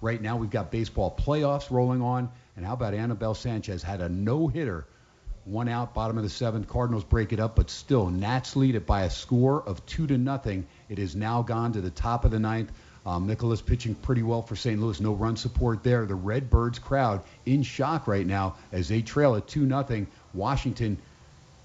Right now we've got baseball playoffs rolling on. And how about Anibal Sanchez had a no-hitter, 1 out, bottom of the 7th. Cardinals break it up, but still Nats lead it by a score of 2-0. It is now gone to the top of the 9th. Nicholas pitching pretty well for St. Louis. No run support there. The Redbirds crowd in shock right now as they trail at 2-0. Washington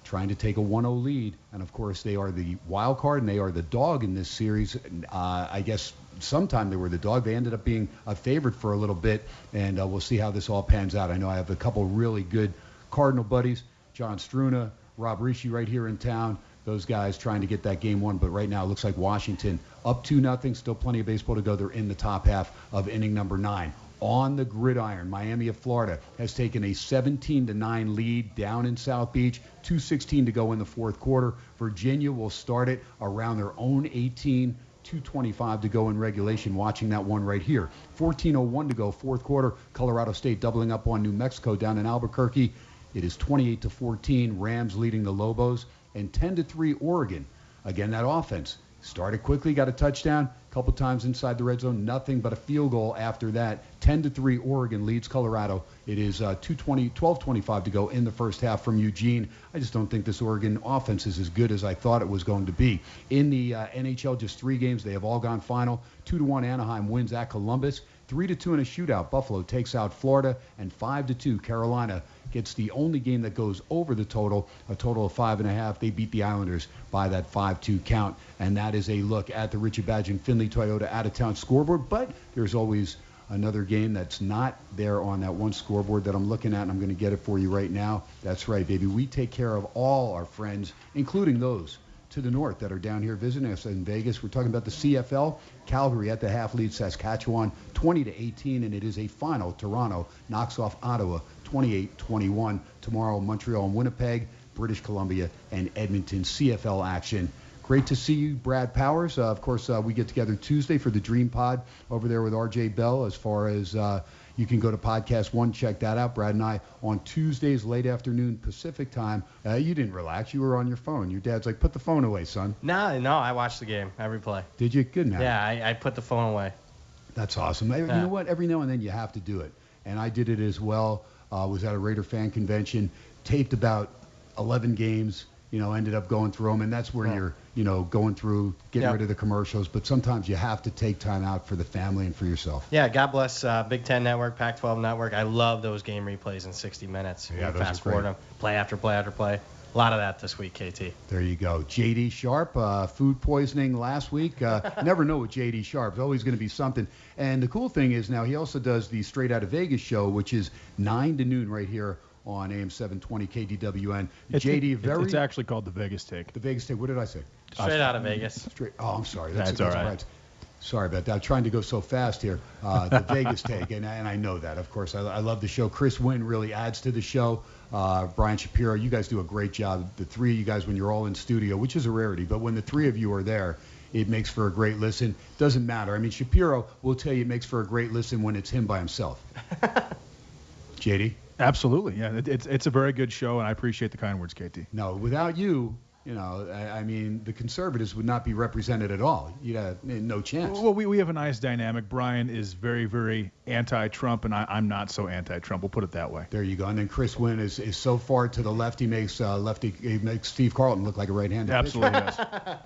trying to take a 1-0 lead. And, of course, they are the wild card, and they are the dog in this series. I guess sometime they were the dog. They ended up being a favorite for a little bit, and we'll see how this all pans out. I know I have a couple really good Cardinal buddies, John Struna, Rob Rischi right here in town. Those guys trying to get that game won, but right now it looks like Washington up 2-0. Still plenty of baseball to go. They're in the top half of inning number 9. On the gridiron, Miami of Florida has taken a 17-9 lead down in South Beach. 2:16 to go in the 4th quarter. Virginia will start it around their own 18. 2:25 to go in regulation. Watching that one right here. 14:01 to go, 4th quarter. Colorado State doubling up on New Mexico down in Albuquerque. It is 28-14. Rams leading the Lobos. And 10-3 Oregon. Again, that offense started quickly, got a touchdown, a couple times inside the red zone, nothing but a field goal after that. 10-3 Oregon leads Colorado. It is 12:25 to go in the first half from Eugene. I just don't think this Oregon offense is as good as I thought it was going to be. In the NHL, just 3 games. They have all gone final. 2-1 Anaheim wins at Columbus. 3-2 in a shootout. Buffalo takes out Florida, and 5-2 Carolina gets the only game that goes over the total, a total of 5.5. They beat the Islanders by that 5-2 count, and that is a look at the Richard Badge and Findlay Toyota out-of-town scoreboard. But there's always another game that's not there on that one scoreboard that I'm looking at, and I'm going to get it for you right now. That's right, baby. We take care of all our friends, including those to the north that are down here visiting us in Vegas. We're talking about the CFL. Calgary at the half lead Saskatchewan 20-18, and it is a final. Toronto knocks off Ottawa 28-21. Tomorrow, Montreal and Winnipeg, British Columbia and Edmonton. CFL action. Great to see you, Brad Powers. Of course, we get together Tuesday for the Dream Pod over there with RJ Bell. As far as you can go to Podcast One, check that out. Brad and I on Tuesdays, late afternoon Pacific time. You didn't relax. You were on your phone. Your dad's like, put the phone away, son. No, I watched the game, every play. Did you? Good man. Yeah, I put the phone away. That's awesome. You know what? Every now and then you have to do it. And I did it as well. Was at a Raider fan convention, taped about 11 games, ended up going through them. And that's where you're, going through, getting rid of the commercials. But sometimes you have to take time out for the family and for yourself. Yeah, God bless Big Ten Network, Pac-12 Network. I love those game replays in 60 minutes. Yeah, those fast are great. forward them, play after play after play. A lot of that this week, KT. There you go. J.D. Sharp, food poisoning last week. Never know with J.D. Sharp. It's always going to be something. And the cool thing is now he also does the Straight Outta Vegas show, which is 9 to noon right here on AM 720 KDWN. J.D. It's actually called the Vegas Take. The Vegas Take. What did I say? Straight Outta Vegas. Oh, I'm sorry. That's all right. Sorry about that. I'm trying to go so fast here. The Vegas Take, and I know that, of course. I love the show. Chris Wynn really adds to the show. Brian Shapiro, you guys do a great job. The 3 of you guys, when you're all in studio, which is a rarity, but when the 3 of you are there, it makes for a great listen. Doesn't matter. I mean, Shapiro will tell you it makes for a great listen when it's him by himself. JD? Absolutely. Yeah, it's a very good show, and I appreciate the kind words, KT. No, without you, I mean, the conservatives would not be represented at all. You'd have no chance. Well, we have a nice dynamic. Brian is very, very anti-Trump, and I'm not so anti-Trump. We'll put it that way. There you go. And then Chris Wynn is so far to the left, he makes Steve Carlton look like a right-handed Absolutely, pitcher. yes.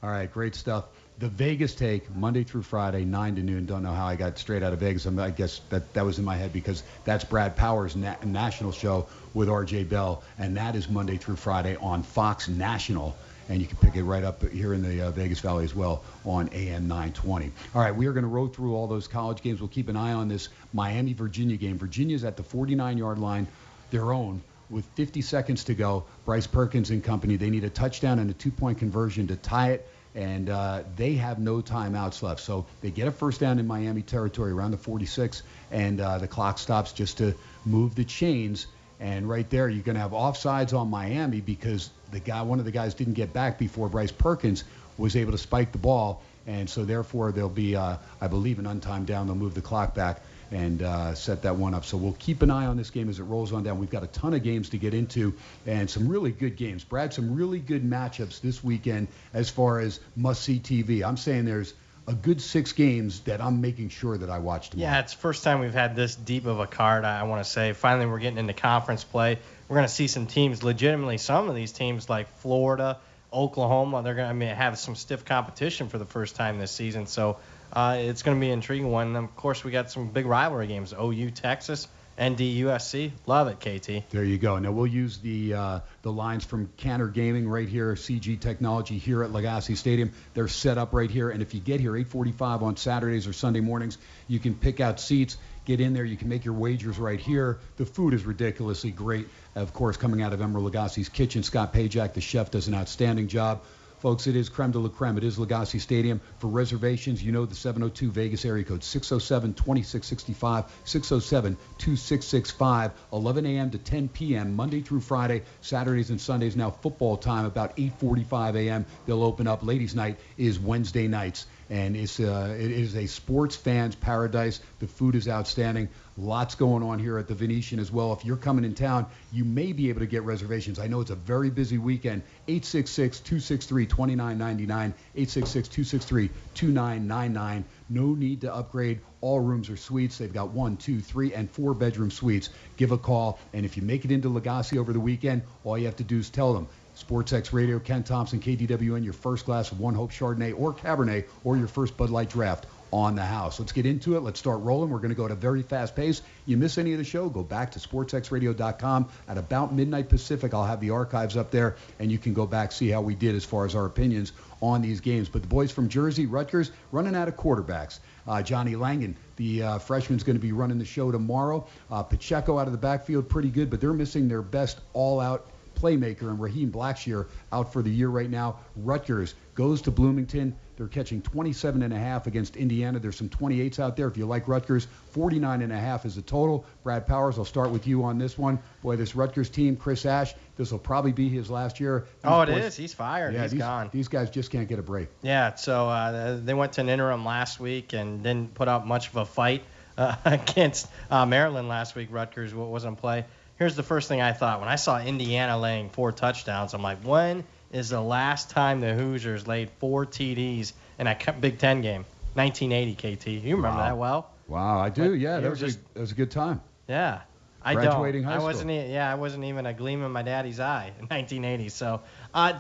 All right, great stuff. The Vegas Take, Monday through Friday, 9 to noon. Don't know how I got straight out of Vegas. I guess that was in my head because that's Brad Powers' national show with RJ Bell, and that is Monday through Friday on Fox National. And you can pick it right up here in the Vegas Valley as well on AM 920. All right, we are going to roll through all those college games. We'll keep an eye on this Miami-Virginia game. Virginia's at the 49-yard line, their own, with 50 seconds to go. Bryce Perkins and company, they need a touchdown and a 2-point conversion to tie it. And they have no timeouts left. So they get a first down in Miami territory around the 46, and the clock stops just to move the chains. And right there, you're going to have offsides on Miami because one of the guys didn't get back before Bryce Perkins was able to spike the ball. And so therefore, there'll be, I believe, an untimed down. They'll move the clock back and set that one up. So we'll keep an eye on this game as it rolls on down. We've got a ton of games to get into and some really good games. Brad, some really good matchups this weekend as far as must-see TV. I'm saying there's a good 6 games that I'm making sure that I watch tomorrow. Yeah, it's the first time we've had this deep of a card, I want to say. Finally, we're getting into conference play. We're going to see some teams, legitimately, some of these teams like Florida, Oklahoma, they're going to have some stiff competition for the first time this season. So it's going to be an intriguing one. And, of course, we got some big rivalry games, OU, Texas, ND, USC. Love it, KT. There you go. Now we'll use the lines from Cantor Gaming right here, CG Technology here at LaGasse Stadium. They're set up right here, and if you get here 8:45 on Saturdays or Sunday mornings, you can pick out seats, get in there. You can make your wagers right here. The food is ridiculously great. Of course, coming out of Emeril Lagasse's kitchen, Scott Pajak, the chef, does an outstanding job. Folks, it is creme de la creme. It is LaGasse Stadium. For reservations, you know the 702 Vegas area code, 607-2665, 607-2665, 11 a.m. to 10 p.m., Monday through Friday, Saturdays and Sundays. Now football time, about 8:45 a.m. They'll open up. Ladies' night is Wednesday nights. And it is a sports fan's paradise. The food is outstanding. Lots going on here at the Venetian as well. If you're coming in town, you may be able to get reservations. I know it's a very busy weekend. 866-263-2999, 866-263-2999. No need to upgrade. All rooms are suites. They've got 1, 2, 3, and 4 bedroom suites. Give a call. And if you make it into LaGasse over the weekend, all you have to do is tell them, SportsX Radio, Ken Thomson, KDWN, your first glass of One Hope Chardonnay or Cabernet, or your first Bud Light draft on the house. Let's get into it. Let's start rolling. We're going to go at a very fast pace. You miss any of the show, go back to sportsxradio.com. At about midnight Pacific, I'll have the archives up there, and you can go back, see how we did as far as our opinions on these games. But the boys from Jersey, Rutgers, running out of quarterbacks. Johnny Langan, the freshman's going to be running the show tomorrow. Pacheco out of the backfield, pretty good, but they're missing their best all-out playmaker, and Raheem Blackshear out for the year right now. Rutgers goes to Bloomington. They're catching 27.5 against Indiana. There's some 28s out there if you like Rutgers. 49.5 is the total. Brad Powers, I'll start with you on this one. Boy, this Rutgers team, Chris Ash, this will probably be his last year. It is. He's fired. Yeah, he's gone. These guys just can't get a break. Yeah, so they went to an interim last week and didn't put up much of a fight against Maryland last week. Rutgers was on play. Here's the first thing I thought. When I saw Indiana laying 4 touchdowns, I'm like, when is the last time the Hoosiers laid 4 TDs in a Big Ten game? 1980, KT. You remember that well? Wow, I do. Yeah, that was a good time. Yeah. Graduating high school. I wasn't even a gleam in my daddy's eye in 1980. So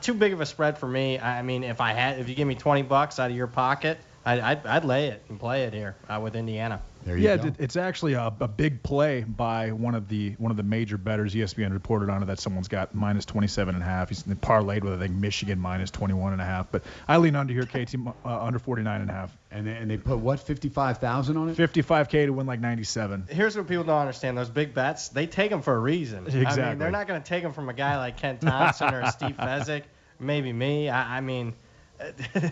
too big of a spread for me. I mean, if you give me $20 out of your pocket, I'd lay it and play it here with Indiana. There you go. It's actually a big play by one of the major bettors. ESPN reported on it that someone's got minus 27.5. He's parlayed with, I think, Michigan minus 21.5. But I lean under here, KT, under 49.5. And they put what, 55,000 on it? 55K to win like 97. Here's what people don't understand: those big bets, they take them for a reason. Exactly. I mean, they're not going to take them from a guy like Ken Thomson or Steve Fezzik, maybe me. I mean,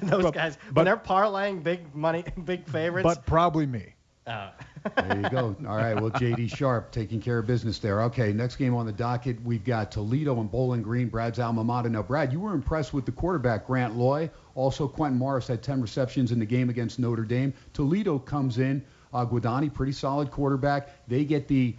those guys when they're parlaying big money, big favorites. But probably me. There you go. All right, well, J.D. Sharp taking care of business there. Okay, next game on the docket, we've got Toledo and Bowling Green, Brad's alma mater. Now, Brad, you were impressed with the quarterback, Grant Loy. Also, Quentin Morris had 10 receptions in the game against Notre Dame. Toledo comes in. Guadani, pretty solid quarterback. They get the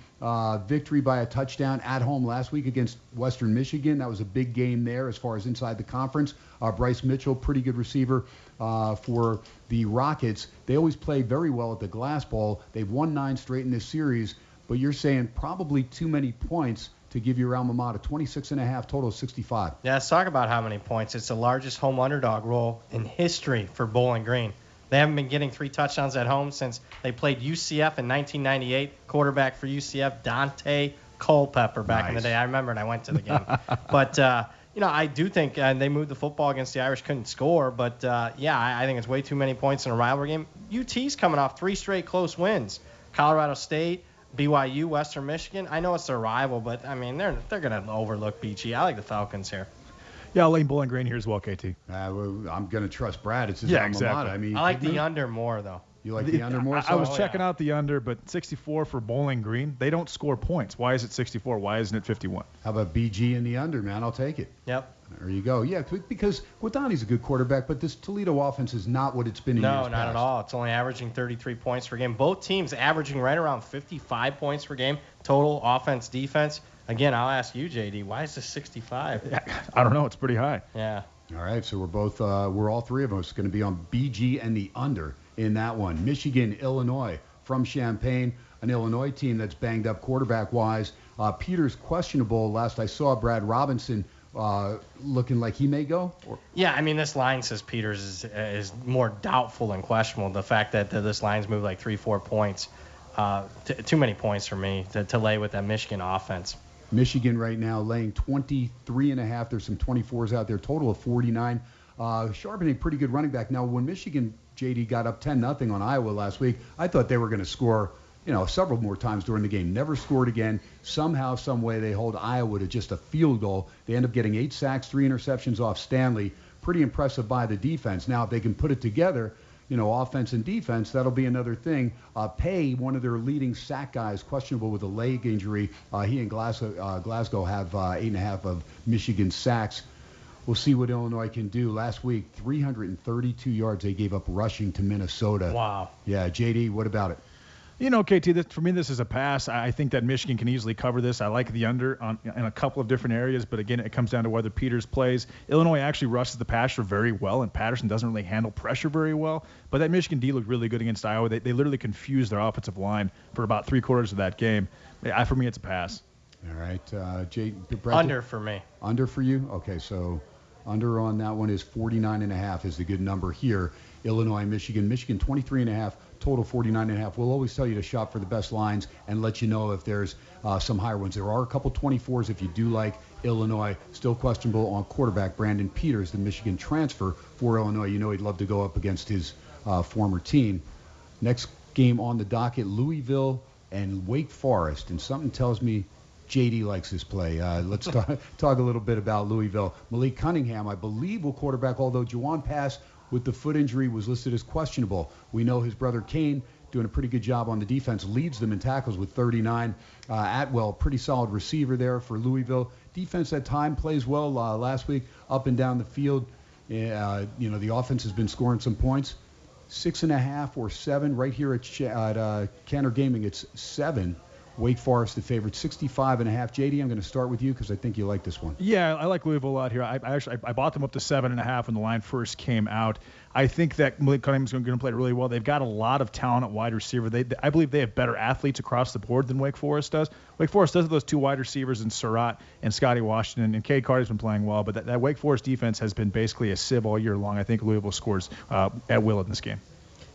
victory by a touchdown at home last week against Western Michigan. That was a big game there as far as inside the conference. Bryce Mitchell, pretty good receiver for the Rockets. They always play very well at the Glass Bowl. They've won 9 straight in this series, but you're saying probably too many points to give your alma mater. 26.5, total of 65. Yeah, let's talk about how many points. It's the largest home underdog role in history for Bowling Green. They haven't been getting 3 touchdowns at home since they played UCF in 1998. Quarterback for UCF, Dante Culpepper, back in the day. I remember it. I went to the game. But, I do think they moved the football against the Irish, couldn't score. But, I think it's way too many points in a rivalry game. UT's coming off 3 straight close wins. Colorado State, BYU, Western Michigan. I know it's their rival, but, I mean, they're going to overlook BG. I like the Falcons here. Yeah, I'll lean Bowling Green here as well, KT. I'm going to trust Brad. It's his alma exactly. mater. I mean, I like the under more, though. You like the under more? I was checking out the under, but 64 for Bowling Green. They don't score points. Why is it 64? Why isn't it 51? How about BG in the under, man? I'll take it. Yep. There you go. Yeah, because Guadani's a good quarterback, but this Toledo offense is not what it's been in years past. No, not at all. It's only averaging 33 points per game. Both teams averaging right around 55 points per game, total offense, defense. Again, I'll ask you, JD, why is this 65? I don't know. It's pretty high. Yeah. All right, so we're all three of us going to be on BG and the under in that one. Michigan, Illinois from Champaign, an Illinois team that's banged up quarterback-wise. Peters questionable. Last I saw, Brad Robinson looking like he may go. Yeah, I mean, this line says Peters is more doubtful than questionable. The fact that this line's moved like 3-4 points, too many points for me to lay with that Michigan offense. Michigan right now laying 23.5. There's some 24s out there. Total of 49. Charbonnet, a pretty good running back. Now, when Michigan, JD, got up 10-0 on Iowa last week, I thought they were going to score, several more times during the game. Never scored again. Somehow, some way, they hold Iowa to just a field goal. They end up getting 8 sacks, 3 interceptions off Stanley. Pretty impressive by the defense. Now, if they can put it together, offense and defense, that'll be another thing. Pay, one of their leading sack guys, questionable with a leg injury. He and Glasgow have 8.5 of Michigan's sacks. We'll see what Illinois can do. Last week, 332 yards they gave up rushing to Minnesota. Wow. Yeah, JD, what about it? KT, for me, this is a pass. I think that Michigan can easily cover this. I like the under in a couple of different areas, but again, it comes down to whether Peters plays. Illinois actually rushes the passer very well, and Patterson doesn't really handle pressure very well. But that Michigan D looked really good against Iowa. They literally confused their offensive line for about 3/4 of that game. For me, it's a pass. All right, Under for me. Under for you? Okay, so under on that one is 49.5 is the good number here. Illinois, Michigan 23.5. Total 49.5. We'll always tell you to shop for the best lines and let you know if there's some higher ones. There are a couple 24s if you do like Illinois. Still questionable on quarterback Brandon Peters, the Michigan transfer for Illinois. He'd love to go up against his former team. Next game on the docket, Louisville and Wake Forest. And something tells me JD likes this play. Let's talk a little bit about Louisville. Malik Cunningham, I believe, will quarterback, although Juwan Pass with the foot injury was listed as questionable. We know his brother Kane doing a pretty good job on the defense, leads them in tackles with 39. Atwell, pretty solid receiver there for Louisville. Defense at time plays well. Last week, up and down the field, the offense has been scoring some points. 6.5 or 7 right here at Cantor Gaming. It's 7. Wake Forest the favorite, 65.5. JD, I'm going to start with you because I think you like this one. Yeah, I like Louisville a lot here. I bought them up to 7.5 when the line first came out. I think that Malik Cunningham's going to play really well. They've got a lot of talent at wide receiver. I believe they have better athletes across the board than Wake Forest does. Wake Forest does have those 2 wide receivers in Surratt and Scotty Washington, and Cade Carter's been playing well, but that Wake Forest defense has been basically a sieve all year long. I think Louisville scores at will in this game.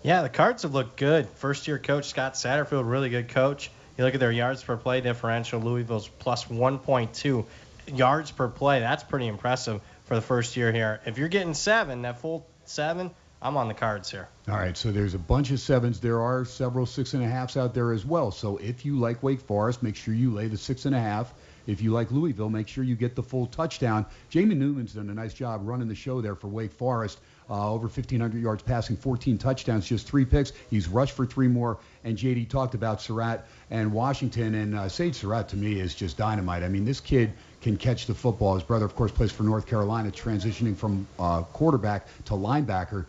Yeah, the Cards have looked good. First-year coach Scott Satterfield, really good coach. You look at their yards per play differential, Louisville's plus 1.2 yards per play. That's pretty impressive for the first year here. If you're getting 7, that full 7, I'm on the Cards here. All right, so there's a bunch of 7s. There are several 6.5s out there as well. So if you like Wake Forest, make sure you lay the 6.5. If you like Louisville, make sure you get the full touchdown. Jamie Newman's done a nice job running the show there for Wake Forest. Over 1,500 yards passing, 14 touchdowns, just 3 picks. He's rushed for 3 more. And JD talked about Surratt and Washington. And Sage Surratt, to me, is just dynamite. I mean, this kid can catch the football. His brother, of course, plays for North Carolina, transitioning from quarterback to linebacker,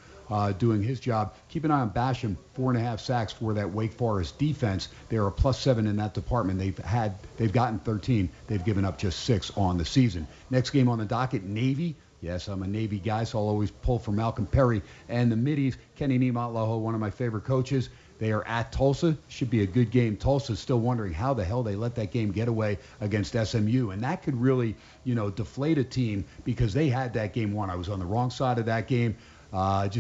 doing his job. Keep an eye on Basham, 4.5 sacks for that Wake Forest defense. They are a +7 in that department. They've gotten 13. They've given up just 6 on the season. Next game on the docket, Navy. Yes, I'm a Navy guy, so I'll always pull for Malcolm Perry. And the Middies, Kenny Niumatalolo, one of my favorite coaches. They are at Tulsa. Should be a good game. Tulsa's still wondering how the hell they let that game get away against SMU. And that could really, deflate a team because they had that game won. I was on the wrong side of that game. And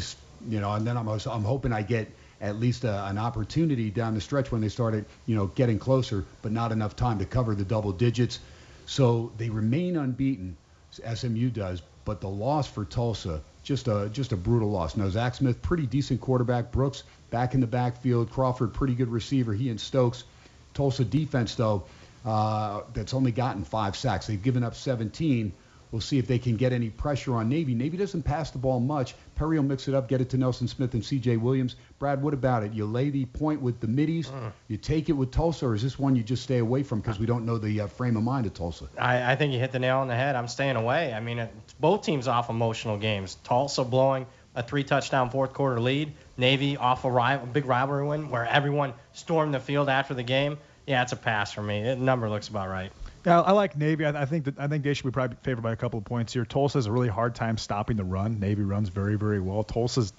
then I'm hoping I get at least an opportunity down the stretch when they started, getting closer, but not enough time to cover the double digits. So they remain unbeaten, SMU does. But the loss for Tulsa, just a brutal loss. Now, Zach Smith, pretty decent quarterback. Brooks back in the backfield. Crawford, pretty good receiver. He and Stokes. Tulsa defense, though, that's only gotten 5 sacks. They've given up 17. We'll see if they can get any pressure on Navy. Navy doesn't pass the ball much. Perry will mix it up, get it to Nelson Smith and C.J. Williams. Brad, what about it? You lay the point with the Middies, you take it with Tulsa, or is this one you just stay away from because we don't know the frame of mind of Tulsa? I think you hit the nail on the head. I'm staying away. I mean, it's both teams off emotional games. Tulsa blowing a 3-touchdown fourth-quarter lead. Navy off a big rivalry win where everyone stormed the field after the game. Yeah, it's a pass for me. The number looks about right. Yeah, I like Navy. I think they should be probably favored by a couple of points here. Tulsa has a really hard time stopping the run. Navy runs very, very well. Tulsa's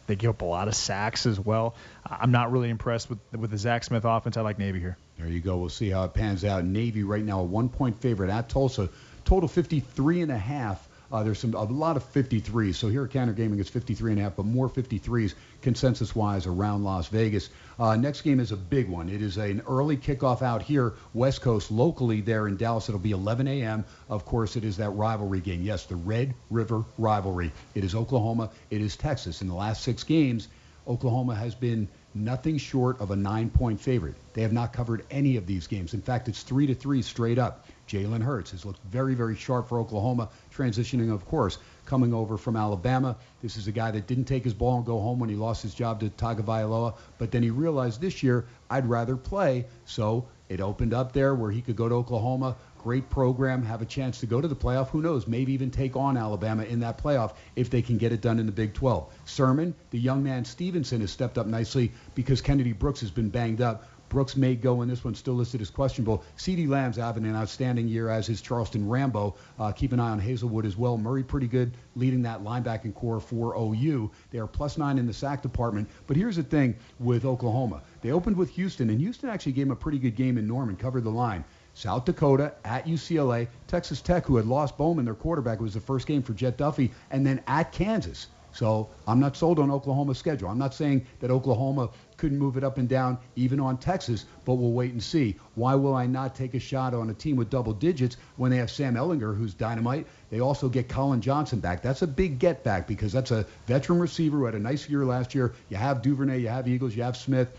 they give up a lot of sacks as well. I'm not really impressed with the Zach Smith offense. I like Navy here. There you go. We'll see how it pans out. Navy right now a 1-point favorite at Tulsa. Total 53.5. There's a lot of 53s. So here at Counter Gaming, it's 53.5, but more 53s consensus-wise around Las Vegas. Next game is a big one. It is an early kickoff out here, West Coast, locally there in Dallas. It'll be 11 a.m. Of course, it is that rivalry game. Yes, the Red River rivalry. It is Oklahoma. It is Texas. In the last 6 games, Oklahoma has been nothing short of a 9-point favorite. They have not covered any of these games. In fact, it's 3-3 straight up. Jalen Hurts has looked very, very sharp for Oklahoma, transitioning, of course, coming over from Alabama. This is a guy that didn't take his ball and go home when he lost his job to Tagovailoa, but then he realized this year, I'd rather play, so it opened up there where he could go to Oklahoma. Great program, have a chance to go to the playoff. Who knows, maybe even take on Alabama in that playoff if they can get it done in the Big 12. Sermon, the young man Stevenson, has stepped up nicely because Kennedy Brooks has been banged up. Brooks may go in this one, still listed as questionable. CeeDee Lamb's having an outstanding year, as is Charleston Rambo. Keep an eye on Hazelwood as well. Murray pretty good, leading that linebacking core for OU. They are +9 in the sack department. But here's the thing with Oklahoma. They opened with Houston, and Houston actually gave them a pretty good game in Norman, covered the line. South Dakota at UCLA, Texas Tech, who had lost Bowman, their quarterback, it was the first game for Jet Duffy, and then at Kansas. So I'm not sold on Oklahoma's schedule. I'm not saying that Oklahoma couldn't move it up and down even on Texas, but we'll wait and see. Why will I not take a shot on a team with double digits when they have Sam Ehlinger, who's dynamite? They also get Colin Johnson back. That's a big get back because that's a veteran receiver who had a nice year last year. You have Duvernay, you have Eagles, you have Smith.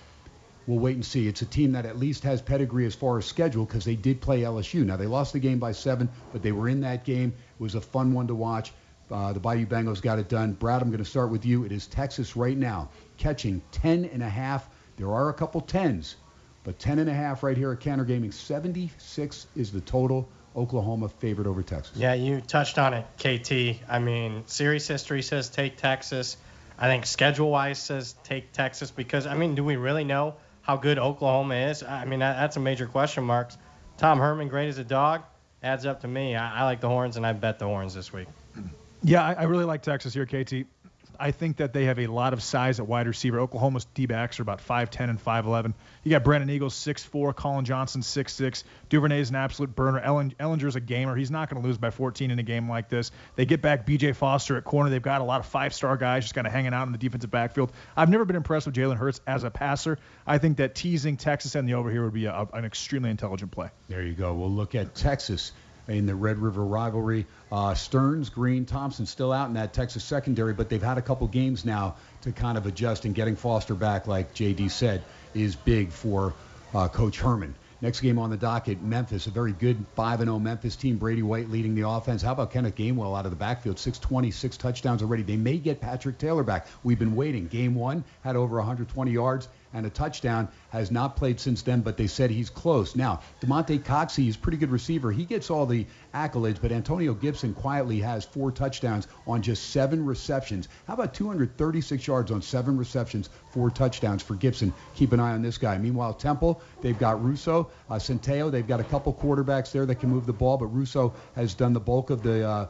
We'll wait and see. It's a team that at least has pedigree as far as schedule because they did play LSU. Now, they lost the game by 7, but they were in that game. It was a fun one to watch. The Bayou Bengals got it done. Brad, I'm going to start with you. It is Texas right now, catching 10.5. There are a couple 10s, but 10.5 right here at Counter Gaming. 76 is the total. Oklahoma favored over Texas. Yeah, you touched on it, KT. I mean, series history says take Texas. I think schedule-wise says take Texas because, I mean, do we really know how good Oklahoma is? I mean, that's a major question mark. Tom Herman, great as a dog, adds up to me. I like the Horns, and I bet the Horns this week. Yeah, I really like Texas here, KT. I think that they have a lot of size at wide receiver. Oklahoma's D-backs are about 5'10 and 5'11. You got Brandon Eagles, 6'4", Colin Johnson, 6'6". Duvernay's an absolute burner. Ellinger's a gamer. He's not going to lose by 14 in a game like this. They get back B.J. Foster at corner. They've got a lot of 5-star guys just kind of hanging out in the defensive backfield. I've never been impressed with Jalen Hurts as a passer. I think that teasing Texas and the over here would be an extremely intelligent play. There you go. We'll look at Texas in the Red River rivalry. Stearns, Green, Thomson still out in that Texas secondary, but they've had a couple games now to kind of adjust, and getting Foster back, like JD said, is big for Coach Herman. Next game on the docket, Memphis, a very good 5-0 Memphis team. Brady White leading the offense. How about Kenneth Gainwell out of the backfield? 626 touchdowns already. They may get Patrick Taylor back. We've been waiting. Game 1 had over 120 yards and a touchdown. Has not played since then, but they said he's close. Now, DeMonte Coxey is a pretty good receiver. He gets all the accolades, but Antonio Gibson quietly has 4 touchdowns on just 7 receptions. How about 236 yards on 7 receptions, 4 touchdowns for Gibson? Keep an eye on this guy. Meanwhile, Temple, they've got Russo, Centeo. They've got a couple quarterbacks there that can move the ball, but Russo has done the bulk of the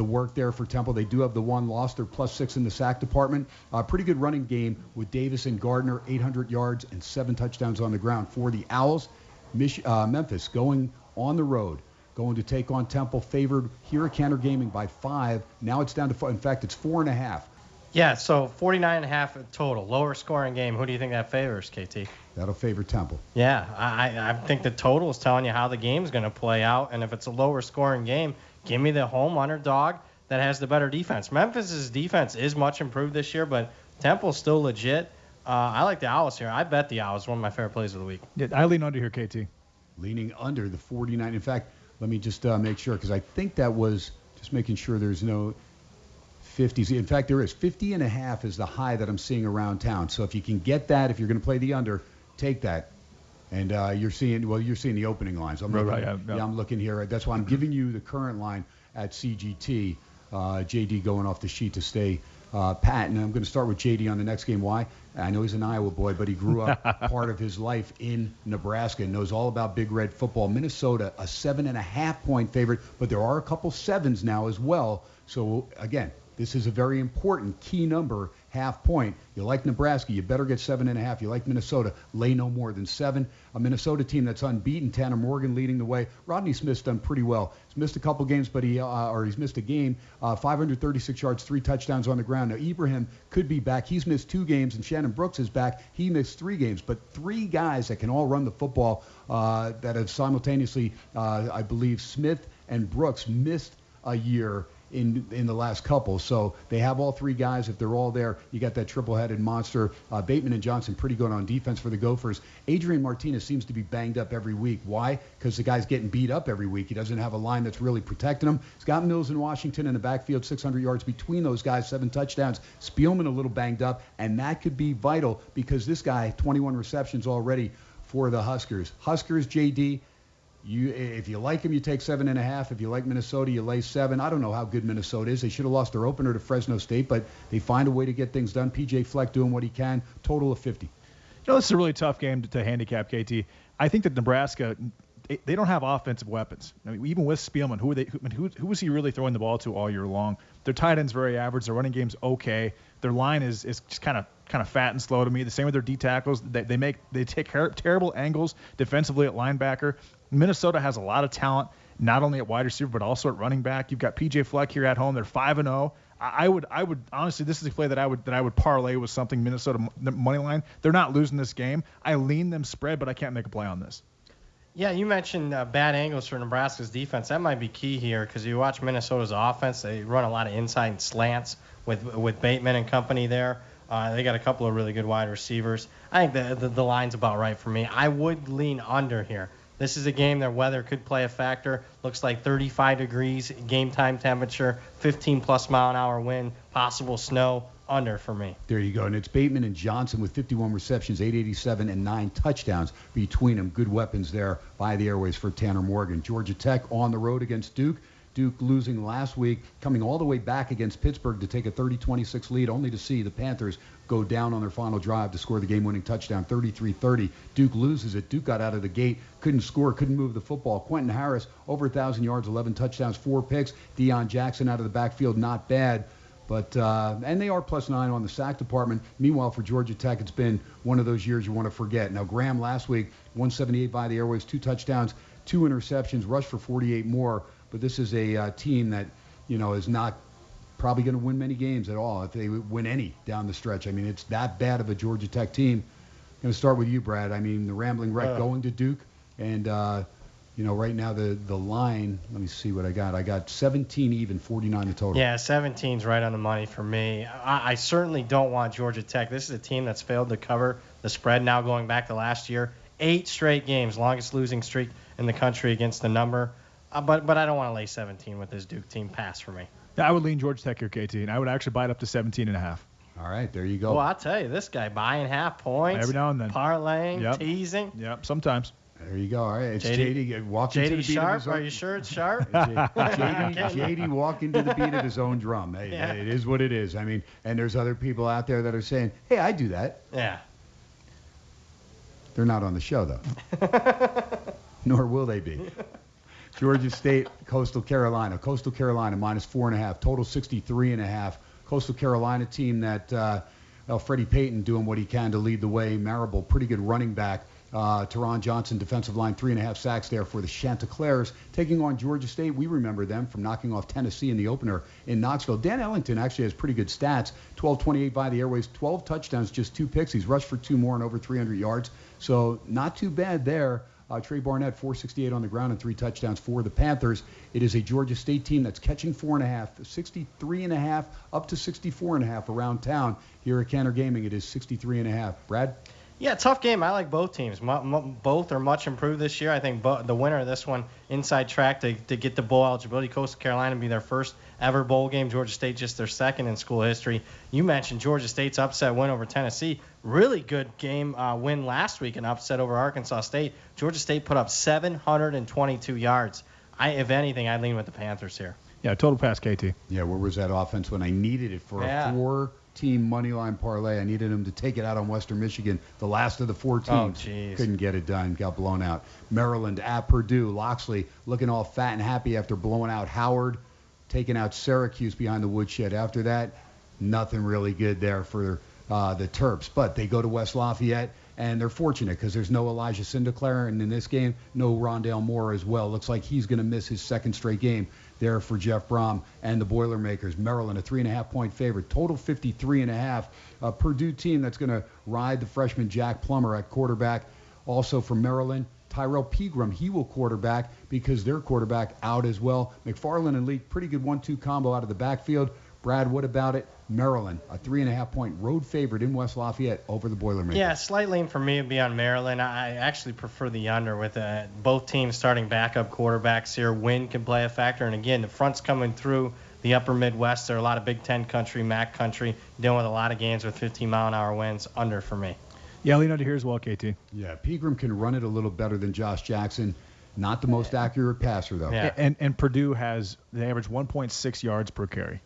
work there for Temple. They do have the one loss. They're +6 in the sack department. Pretty good running game with Davis and Gardner, 800 yards and 7 touchdowns on the ground for the Owls. Memphis going on the road, going to take on Temple, favored here at Counter Gaming by 5. Now it's down to 4. In fact, it's 4.5. Yeah, so 49.5 total. Lower scoring game. Who do you think that favors, KT? That'll favor Temple. Yeah, I think the total is telling you how the game's going to play out. And if it's a lower scoring game, give me the home underdog that has the better defense. Memphis's defense is much improved this year, but Temple's still legit. I like the Owls here. I bet the Owls. One of my favorite plays of the week. Yeah, I lean under here, KT. Leaning under the 49. In fact, let me just make sure, because I think that was just making sure there's no 50s. In fact, there is. 50.5 is the high that I'm seeing around town. So if you can get that, if you're going to play the under, take that. And you're seeing the opening lines. I'm looking here. That's why I'm giving you the current line at CGT. JD going off the sheet to stay Pat, and I'm going to start with JD on the next game. Why? I know he's an Iowa boy, but he grew up part of his life in Nebraska and knows all about Big Red football. Minnesota, a 7.5-point favorite, but there are a couple sevens now as well. So, again, this is a very important key number, half point. You like Nebraska, you better get 7.5. You like Minnesota, lay no more than 7. A Minnesota team that's unbeaten, Tanner Morgan leading the way. Rodney Smith's done pretty well. He's missed a couple games, but he's missed a game. 536 yards, 3 touchdowns on the ground. Now, Ibrahim could be back. He's missed 2 games, and Shannon Brooks is back. He missed 3 games. But 3 guys that can all run the football that have simultaneously, I believe, Smith and Brooks missed a year in the last couple. So they have all 3 guys. If they're all there, you got that triple-headed monster. Bateman and Johnson pretty good on defense for the Gophers. Adrian Martinez seems to be banged up every week. Why? Because the guy's getting beat up every week. He doesn't have a line that's really protecting him. He's got Mills in Washington in the backfield, 600 yards between those guys, 7 touchdowns. Spielman a little banged up, and that could be vital because this guy, 21 receptions already for the Huskers. Huskers, JD, if you like him, you take 7.5. If you like Minnesota, you lay 7. I don't know how good Minnesota is. They should have lost their opener to Fresno State, but they find a way to get things done. P.J. Fleck doing what he can. Total of 50. This is a really tough game to handicap, KT. I think that Nebraska, they don't have offensive weapons. I mean, even with Spielman, who was he really throwing the ball to all year long? Their tight end's very average. Their running game's okay. Their line is just kind of fat and slow to me. The same with their D tackles. They take terrible angles defensively at linebacker. Minnesota has a lot of talent, not only at wide receiver but also at running back. You've got P.J. Fleck here at home. They're 5-0. I would honestly, this is a play that I would parlay with something Minnesota money line. They're not losing this game. I lean them spread, but I can't make a play on this. Yeah, you mentioned bad angles for Nebraska's defense. That might be key here because you watch Minnesota's offense. They run a lot of inside and slants with Bateman and company there. They got a couple of really good wide receivers. I think the line's about right for me. I would lean under here. This is a game that weather could play a factor. Looks like 35 degrees game time temperature, 15-plus mile-an-hour wind, possible snow. Under for me. There you go. And it's Bateman and Johnson with 51 receptions, 887, and 9 touchdowns between them. Good weapons there by the airways for Tanner Morgan. Georgia Tech on the road against Duke. Duke losing last week, coming all the way back against Pittsburgh to take a 30-26 lead, only to see the Panthers go down on their final drive to score the game-winning touchdown, 33-30. Duke loses it. Duke got out of the gate, couldn't score, couldn't move the football. Quentin Harris, over 1,000 yards, 11 touchdowns, 4 picks. Deion Jackson out of the backfield, not bad. But and they are +9 on the sack department. Meanwhile, for Georgia Tech, it's been one of those years you want to forget. Now, Graham last week, 178 by the airways, 2 touchdowns, 2 interceptions, rushed for 48 more. But this is a team that, is not probably going to win many games at all if they win any down the stretch. I mean, it's that bad of a Georgia Tech team. I'm going to start with you, Brad. I mean, the Rambling Wreck going to Duke. And, right now the line, let me see what I got. I got 17 even, 49 the total. Yeah, 17's right on the money for me. I certainly don't want Georgia Tech. This is a team that's failed to cover the spread now going back to last year. 8 straight games, longest losing streak in the country against the number. But I don't want to lay 17 with this Duke team. Pass for me. Yeah, I would lean Georgia Tech here, KT, and I would actually buy it up to 17.5. All right, there you go. Well, I'll tell you, this guy buying half points. Every now and then. Parlaying, teasing. Yep, sometimes. There you go. All right, it's JD walking to the beat Sharp. of his own. Are you sure it's Sharp? JD walking to the beat of his own drum. Hey, yeah. It is what it is. I mean, and there's other people out there that are saying, hey, I do that. Yeah. They're not on the show, though. Nor will they be. Georgia State, Coastal Carolina. Coastal Carolina -4.5. Total 63.5. Coastal Carolina team that Freddie Payton doing what he can to lead the way. Marable, pretty good running back. Teron Johnson, defensive line, 3.5 sacks there for the Chanticleers. Taking on Georgia State, we remember them from knocking off Tennessee in the opener in Knoxville. Dan Ellington actually has pretty good stats. 12-28 by the airways, 12 touchdowns, just 2 picks. He's rushed for 2 more and over 300 yards. So not too bad there. Trey Barnett, 468 on the ground and 3 touchdowns for the Panthers. It is a Georgia State team that's catching 4.5, 63.5 up to 64.5 around town. Here at Cantor Gaming, it is 63.5. Brad? Yeah, tough game. I like both teams. Both are much improved this year. I think the winner of this one, inside track to get the bowl eligibility. Coastal Carolina will be their first ever bowl game. Georgia State just their second in school history. You mentioned Georgia State's upset win over Tennessee. Really good game win last week, an upset over Arkansas State. Georgia State put up 722 yards. If anything, I'd lean with the Panthers here. Yeah, total pass, KT. Yeah, where was that offense when I needed it for a 4-team money line parlay? I needed them to take it out on Western Michigan. The last of the 4 teams couldn't get it done, got blown out. Maryland at Purdue. Loxley looking all fat and happy after blowing out Howard, taking out Syracuse behind the woodshed. After that, nothing really good there for the Terps. But they go to West Lafayette, and they're fortunate because there's no Elijah Sindeclair, and in this game, no Rondale Moore as well. Looks like he's going to miss his second straight game there for Jeff Brom and the Boilermakers. Maryland, a 3.5-point favorite. Total 53.5. A Purdue team that's going to ride the freshman Jack Plummer at quarterback. Also for Maryland, Tyrell Pegram, he will quarterback because their quarterback out as well. McFarland and Leak, pretty good 1-2 combo out of the backfield. Brad, what about it? Maryland, a 3.5-point road favorite in West Lafayette over the Boilermakers. Yeah, slight lean for me would be on Maryland. I actually prefer the under with both teams starting backup quarterbacks here. Wind can play a factor. And again, the front's coming through the upper Midwest. There are a lot of Big Ten country, MAC country, dealing with a lot of games with 15-mile-an-hour winds. Under for me. Yeah, lean under here as well, KT. Yeah, Pegram can run it a little better than Josh Jackson. Not the most accurate passer, though. Yeah. And Purdue they average 1.6 yards per carry.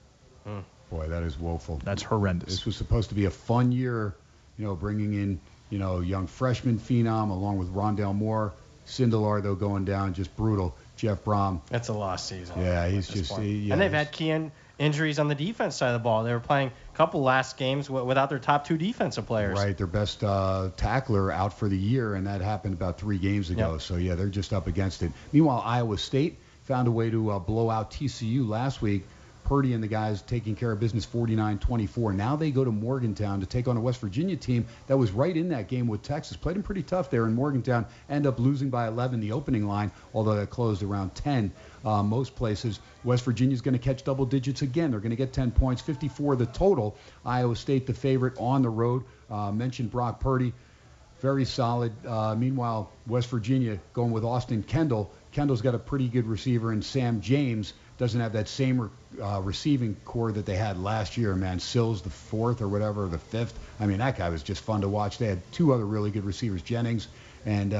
Boy, that is woeful. That's horrendous. This was supposed to be a fun year, bringing in, young freshman phenom along with Rondale Moore. Sindelar, though, going down, just brutal. Jeff Brom. That's a lost season. Yeah, he's just... and they've had key injuries on the defense side of the ball. They were playing a couple last games without their top 2 defensive players. Right, their best tackler out for the year, and that happened about 3 games ago. Yep. So, yeah, they're just up against it. Meanwhile, Iowa State found a way to blow out TCU last week. Purdy and the guys taking care of business 49-24. Now they go to Morgantown to take on a West Virginia team that was right in that game with Texas. Played them pretty tough there in Morgantown. End up losing by 11 the opening line, although that closed around 10 most places. West Virginia's going to catch double digits again. They're going to get 10 points, 54 the total. Iowa State the favorite on the road. Mentioned Brock Purdy. Very solid. Meanwhile, West Virginia going with Austin Kendall. Kendall's got a pretty good receiver, and Sam James doesn't have that same receiving core that they had last year, man. Sills the 4th or whatever, or the 5th. I mean, that guy was just fun to watch. They had 2 other really good receivers, Jennings and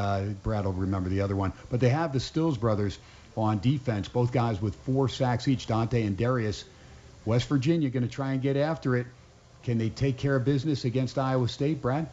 Brad will remember the other one. But they have the Stills brothers on defense, both guys with 4 sacks each, Dante and Darius. West Virginia going to try and get after it. Can they take care of business against Iowa State, Brad?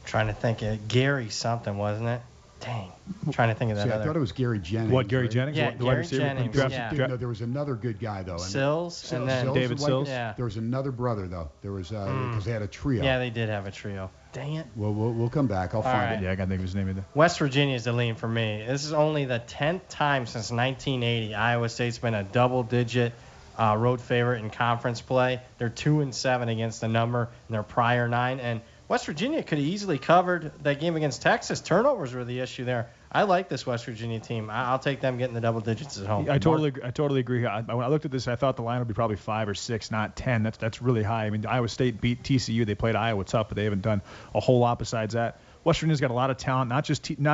Trying to think of Gary something, wasn't it? Dang. I'm trying to think of that. I thought it was Gary Jennings. What, Gary right? Jennings? Yeah, the wide receiver? Jennings, No, there was another good guy, though. Sills, and then David Sills? Yeah. There was another brother, though. There was, because they had a trio. Yeah, they did have a trio. Dang it. Well, we'll come back. I'll find it. Yeah, I got to think of his name either. West Virginia is the lean for me. This is only the 10th time since 1980 Iowa State's been a double-digit road favorite in conference play. They're 2-7 against the number in their prior 9. And West Virginia could have easily covered that game against Texas. Turnovers were the issue there. I like this West Virginia team. I'll take them getting the double digits at home. I totally agree. When I looked at this, I thought the line would be probably 5 or 6, not 10. That's really high. I mean, Iowa State beat TCU. They played Iowa tough, but they haven't done a whole lot besides that. West Virginia's got a lot of talent. Not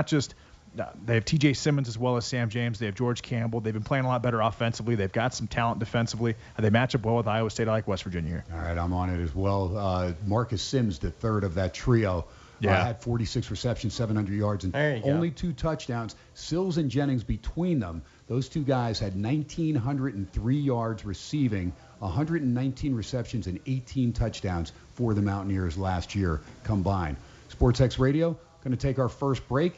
just they have T.J. Simmons as well as Sam James. They have George Campbell. They've been playing a lot better offensively. They've got some talent defensively. They match up well with Iowa State. I like West Virginia here. All right, I'm on it as well. Marcus Sims, the third of that trio. Had 46 receptions, 700 yards, and only 2 touchdowns. Sills and Jennings between them, those 2 guys had 1,903 yards receiving, 119 receptions, and 18 touchdowns for the Mountaineers last year combined. SportsX Radio, going to take our first break.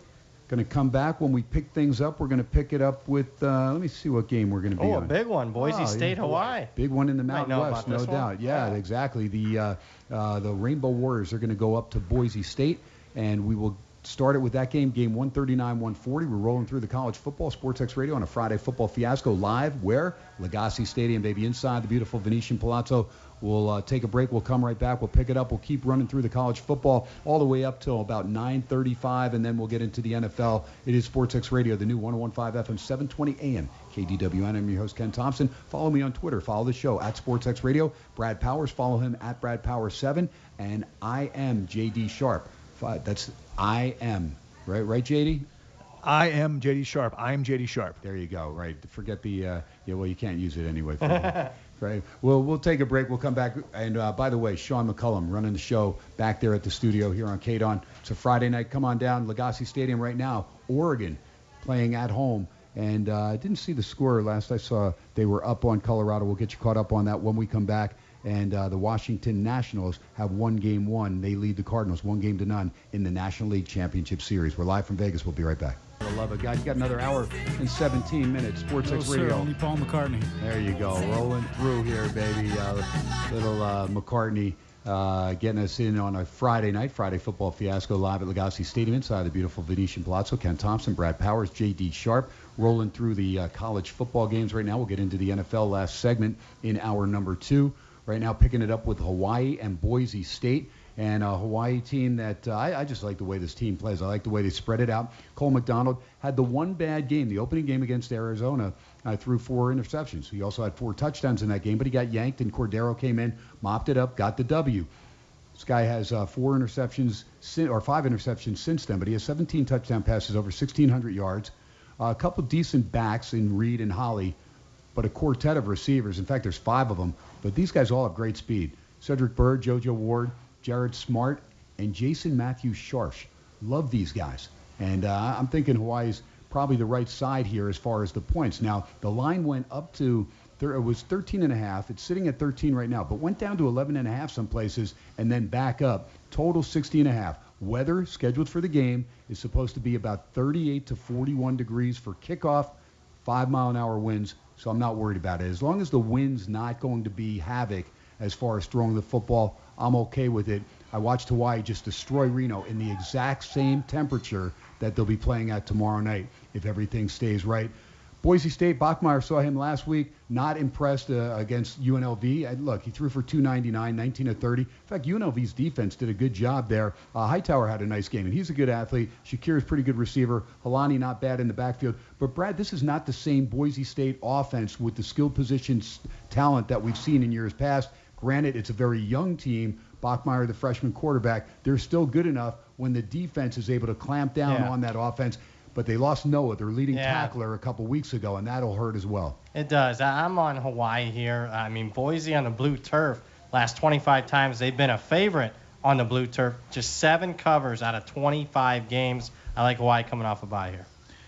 Going to come back. When we pick things up, we're going to pick it up with, let me see what game we're going to be on. A big one, Boise State, Hawaii. Big one in the Mountain West, no doubt. Yeah, exactly. The Rainbow Warriors are going to go up to Boise State, and we will start it with that game 139-140. We're rolling through the college football, SportsX Radio on a Friday football fiasco live, where LaGasse Stadium, baby, inside the beautiful Venetian Palazzo. We'll take a break. We'll come right back. We'll pick it up. We'll keep running through the college football all the way up till about 9:35, and then we'll get into the NFL. It is SportsX Radio, the new 101.5 FM, 720 AM, KDWN. I'm your host, Ken Thomson. Follow me on Twitter. Follow the show at SportsX Radio. Brad Powers, follow him at Brad Powers 7, and I am JD Sharp. That's I am. Right, JD? I am JD Sharp. I am JD Sharp. There you go. Right. Forget the, well, you can't use it anyway. Right. Well, we'll take a break. We'll come back. And by the way, Sean McCullum running the show back there at the studio here on KDON. It's a Friday night. Come on down. LaGasse Stadium right now. Oregon playing at home And I didn't see the score. Last I saw, they were up on Colorado. We'll get you caught up on that when we come back. And the Washington Nationals have one game won. They lead the Cardinals 1-0 in the National League Championship Series. We're live from Vegas. We'll be right back. I love it, guys. You got another hour and 17 minutes. Sports X Radio. Only Paul McCartney. There you go. Rolling through here, baby. Little McCartney getting us in on a Friday night, Friday football fiasco live at LaGasse Stadium inside the beautiful Venetian Palazzo. Ken Thomson, Brad Powers, J.D. Sharp rolling through the college football games right now. We'll get into the NFL last segment in hour number 2. Right now picking it up with Hawaii and Boise State. And a Hawaii team that I just like the way this team plays. I like the way they spread it out. Cole McDonald had the one bad game, the opening game against Arizona, threw 4 interceptions. He also had 4 touchdowns in that game, but he got yanked, and Cordero came in, mopped it up, got the W. This guy has 5 interceptions since then, but he has 17 touchdown passes, over 1,600 yards, a couple decent backs in Reed and Holly, but a quartet of receivers. In fact, there's 5 of them, but these guys all have great speed. Cedric Byrd, JoJo Ward, Jared Smart, and Jason Matthews Sharsh. Love these guys. And I'm thinking Hawaii's probably the right side here as far as the points. Now, the line went up to, it was 13.5. It's sitting at 13 right now, but went down to 11.5 some places and then back up. Total 60.5. Weather scheduled for the game is supposed to be about 38 to 41 degrees for kickoff, 5-mile-an-hour winds, so I'm not worried about it. As long as the wind's not going to be havoc as far as throwing the football, I'm okay with it. I watched Hawaii just destroy Reno in the exact same temperature that they'll be playing at tomorrow night if everything stays right. Boise State, Bachmeier saw him last week, not impressed against UNLV. Look, he threw for 299, 19 of 30. In fact, UNLV's defense did a good job there. Hightower had a nice game, and he's a good athlete. Shakir's pretty good receiver. Halani not bad in the backfield. But, Brad, this is not the same Boise State offense with the skill positions talent that we've seen in years past. Granted, it's a very young team. Bachmeier, the freshman quarterback, they're still good enough when the defense is able to clamp down on that offense. But they lost Noah, their leading tackler, a couple weeks ago, and that'll hurt as well. It does. I'm on Hawaii here. I mean, Boise on the blue turf, last 25 times they've been a favorite on the blue turf. Just 7 covers out of 25 games. I like Hawaii coming off a bye here.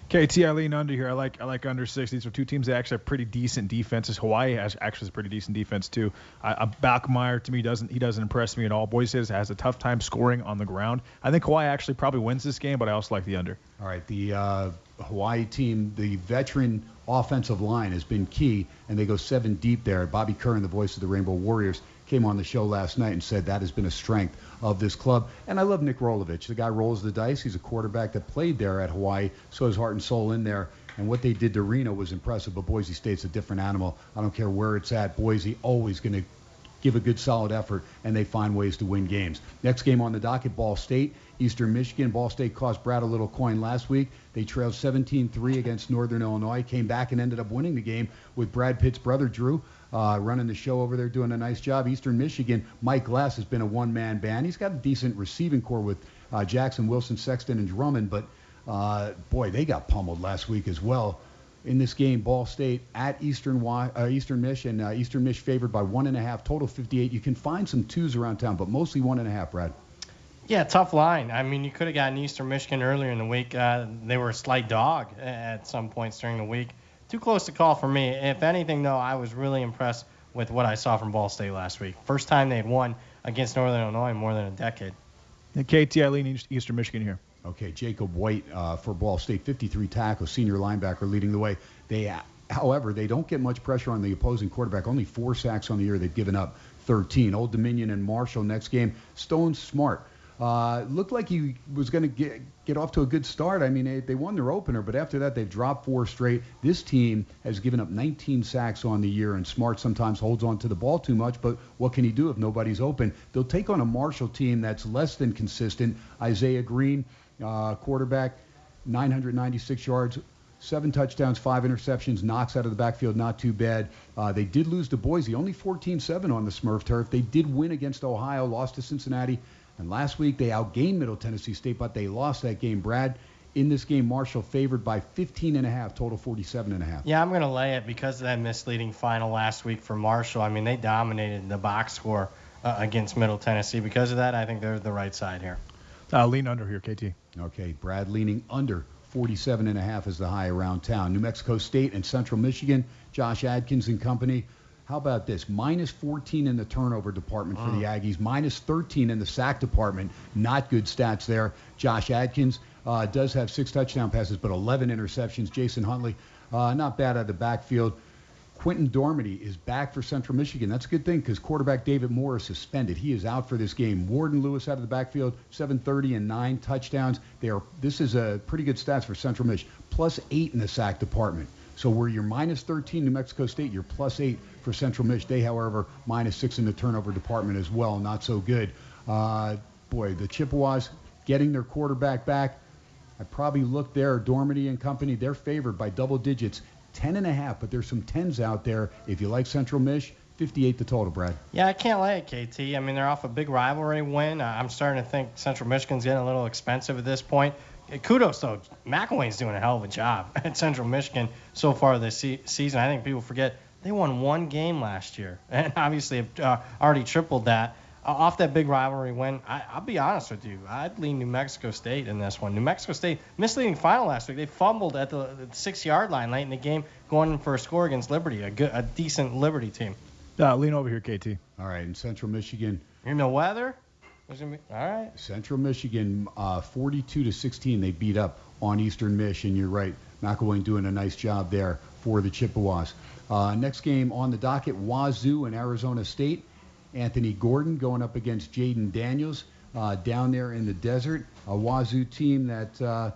KT, I lean under here. I like under 6. These are 2 teams that actually have pretty decent defenses. Hawaii has a pretty decent defense too. Bachmeier to me doesn't impress me at all. Boise State has a tough time scoring on the ground. I think Hawaii actually probably wins this game, but I also like the under. All right, the Hawaii team, the veteran offensive line has been key, and they go 7 deep there. Bobby Curran, the voice of the Rainbow Warriors, came on the show last night and said that has been a strength of this club. And I love Nick Rolovich. The guy rolls the dice. He's a quarterback that played there at Hawaii, so his heart and soul in there. And what they did to Reno was impressive, but Boise State's a different animal. I don't care where it's at. Boise always going to give a good, solid effort, and they find ways to win games. Next game on the docket, Ball State, Eastern Michigan. Ball State cost Brad a little coin last week. They trailed 17-3 against Northern Illinois, came back and ended up winning the game with Brad Pitt's brother, Drew, running the show over there, doing a nice job. Eastern Michigan, Mike Glass has been a one-man band. He's got a decent receiving core with Jackson, Wilson, Sexton, and Drummond, but, boy, they got pummeled last week as well. In this game, Ball State at Eastern Mich, and Eastern Mich favored by 1.5, total 58. You can find some 2s around town, but mostly 1.5, Brad. Yeah, tough line. I mean, you could have gotten Eastern Michigan earlier in the week. They were a slight dog at some points during the week. Too close to call for me. If anything, though, I was really impressed with what I saw from Ball State last week. First time they'd won against Northern Illinois in more than a decade. And KT, I lean Eastern Michigan here. Okay, Jacob White for Ball State, 53 tackles, senior linebacker leading the way. However, they don't get much pressure on the opposing quarterback. Only 4 sacks on the year. They've given up 13. Old Dominion and Marshall next game. Stone Smart. Looked like he was going to get off to a good start. I mean, they won their opener, but after that, they've dropped 4 straight. This team has given up 19 sacks on the year, and Smart sometimes holds on to the ball too much, but what can he do if nobody's open? They'll take on a Marshall team that's less than consistent. Isaiah Green, quarterback, 996 yards, 7 touchdowns, 5 interceptions, knocks out of the backfield, not too bad. They did lose to Boise, only 14-7 on the Smurf turf. They did win against Ohio, lost to Cincinnati. And last week they outgained Middle Tennessee State, but they lost that game. Brad, in this game, Marshall favored by 15.5, total 47.5. Yeah, I'm going to lay it because of that misleading final last week for Marshall. I mean, they dominated the box score against Middle Tennessee. Because of that, I think they're the right side here. Lean under here, KT. Okay, Brad leaning under 47.5 is the high around town. New Mexico State and Central Michigan, Josh Adkins and company. How about this? Minus 14 in the turnover department for the Aggies. Minus 13 in the sack department. Not good stats there. Josh Adkins does have 6 touchdown passes, but 11 interceptions. Jason Huntley, not bad out of the backfield. Quentin Dormady is back for Central Michigan. That's a good thing because quarterback David Moore is suspended. He is out for this game. Warden Lewis out of the backfield, 730 and 9 touchdowns. This is a pretty good stats for Central Mich. Plus 8 in the sack department. So where you're minus 13 New Mexico State, you're plus 8 for Central Mich. They, however, minus 6 in the turnover department as well. Not so good. The Chippewas getting their quarterback back. I probably looked there. Dormady and company, they're favored by double digits. 10.5, but there's some 10s out there. If you like Central Mich, 58 the total, Brad. Yeah, I can't lay it, KT. I mean, they're off a big rivalry win. I'm starting to think Central Michigan's getting a little expensive at this point. Kudos, though. McElwain's doing a hell of a job at Central Michigan so far this season. I think people forget they won 1 game last year, and obviously already tripled that. Off that big rivalry win, I'll be honest with you. I'd lean New Mexico State in this one. New Mexico State, misleading final last week. They fumbled at the 6-yard line late in the game going for a score against Liberty, a decent Liberty team. Lean over here, KT. All right, in Central Michigan. In the weather? All right. Central Michigan, 42-16, they beat up on Eastern Mich, and you're right. McElwain doing a nice job there for the Chippewas. Next game on the docket, Wazoo and Arizona State. Anthony Gordon going up against Jaden Daniels down there in the desert. A Wazoo team that,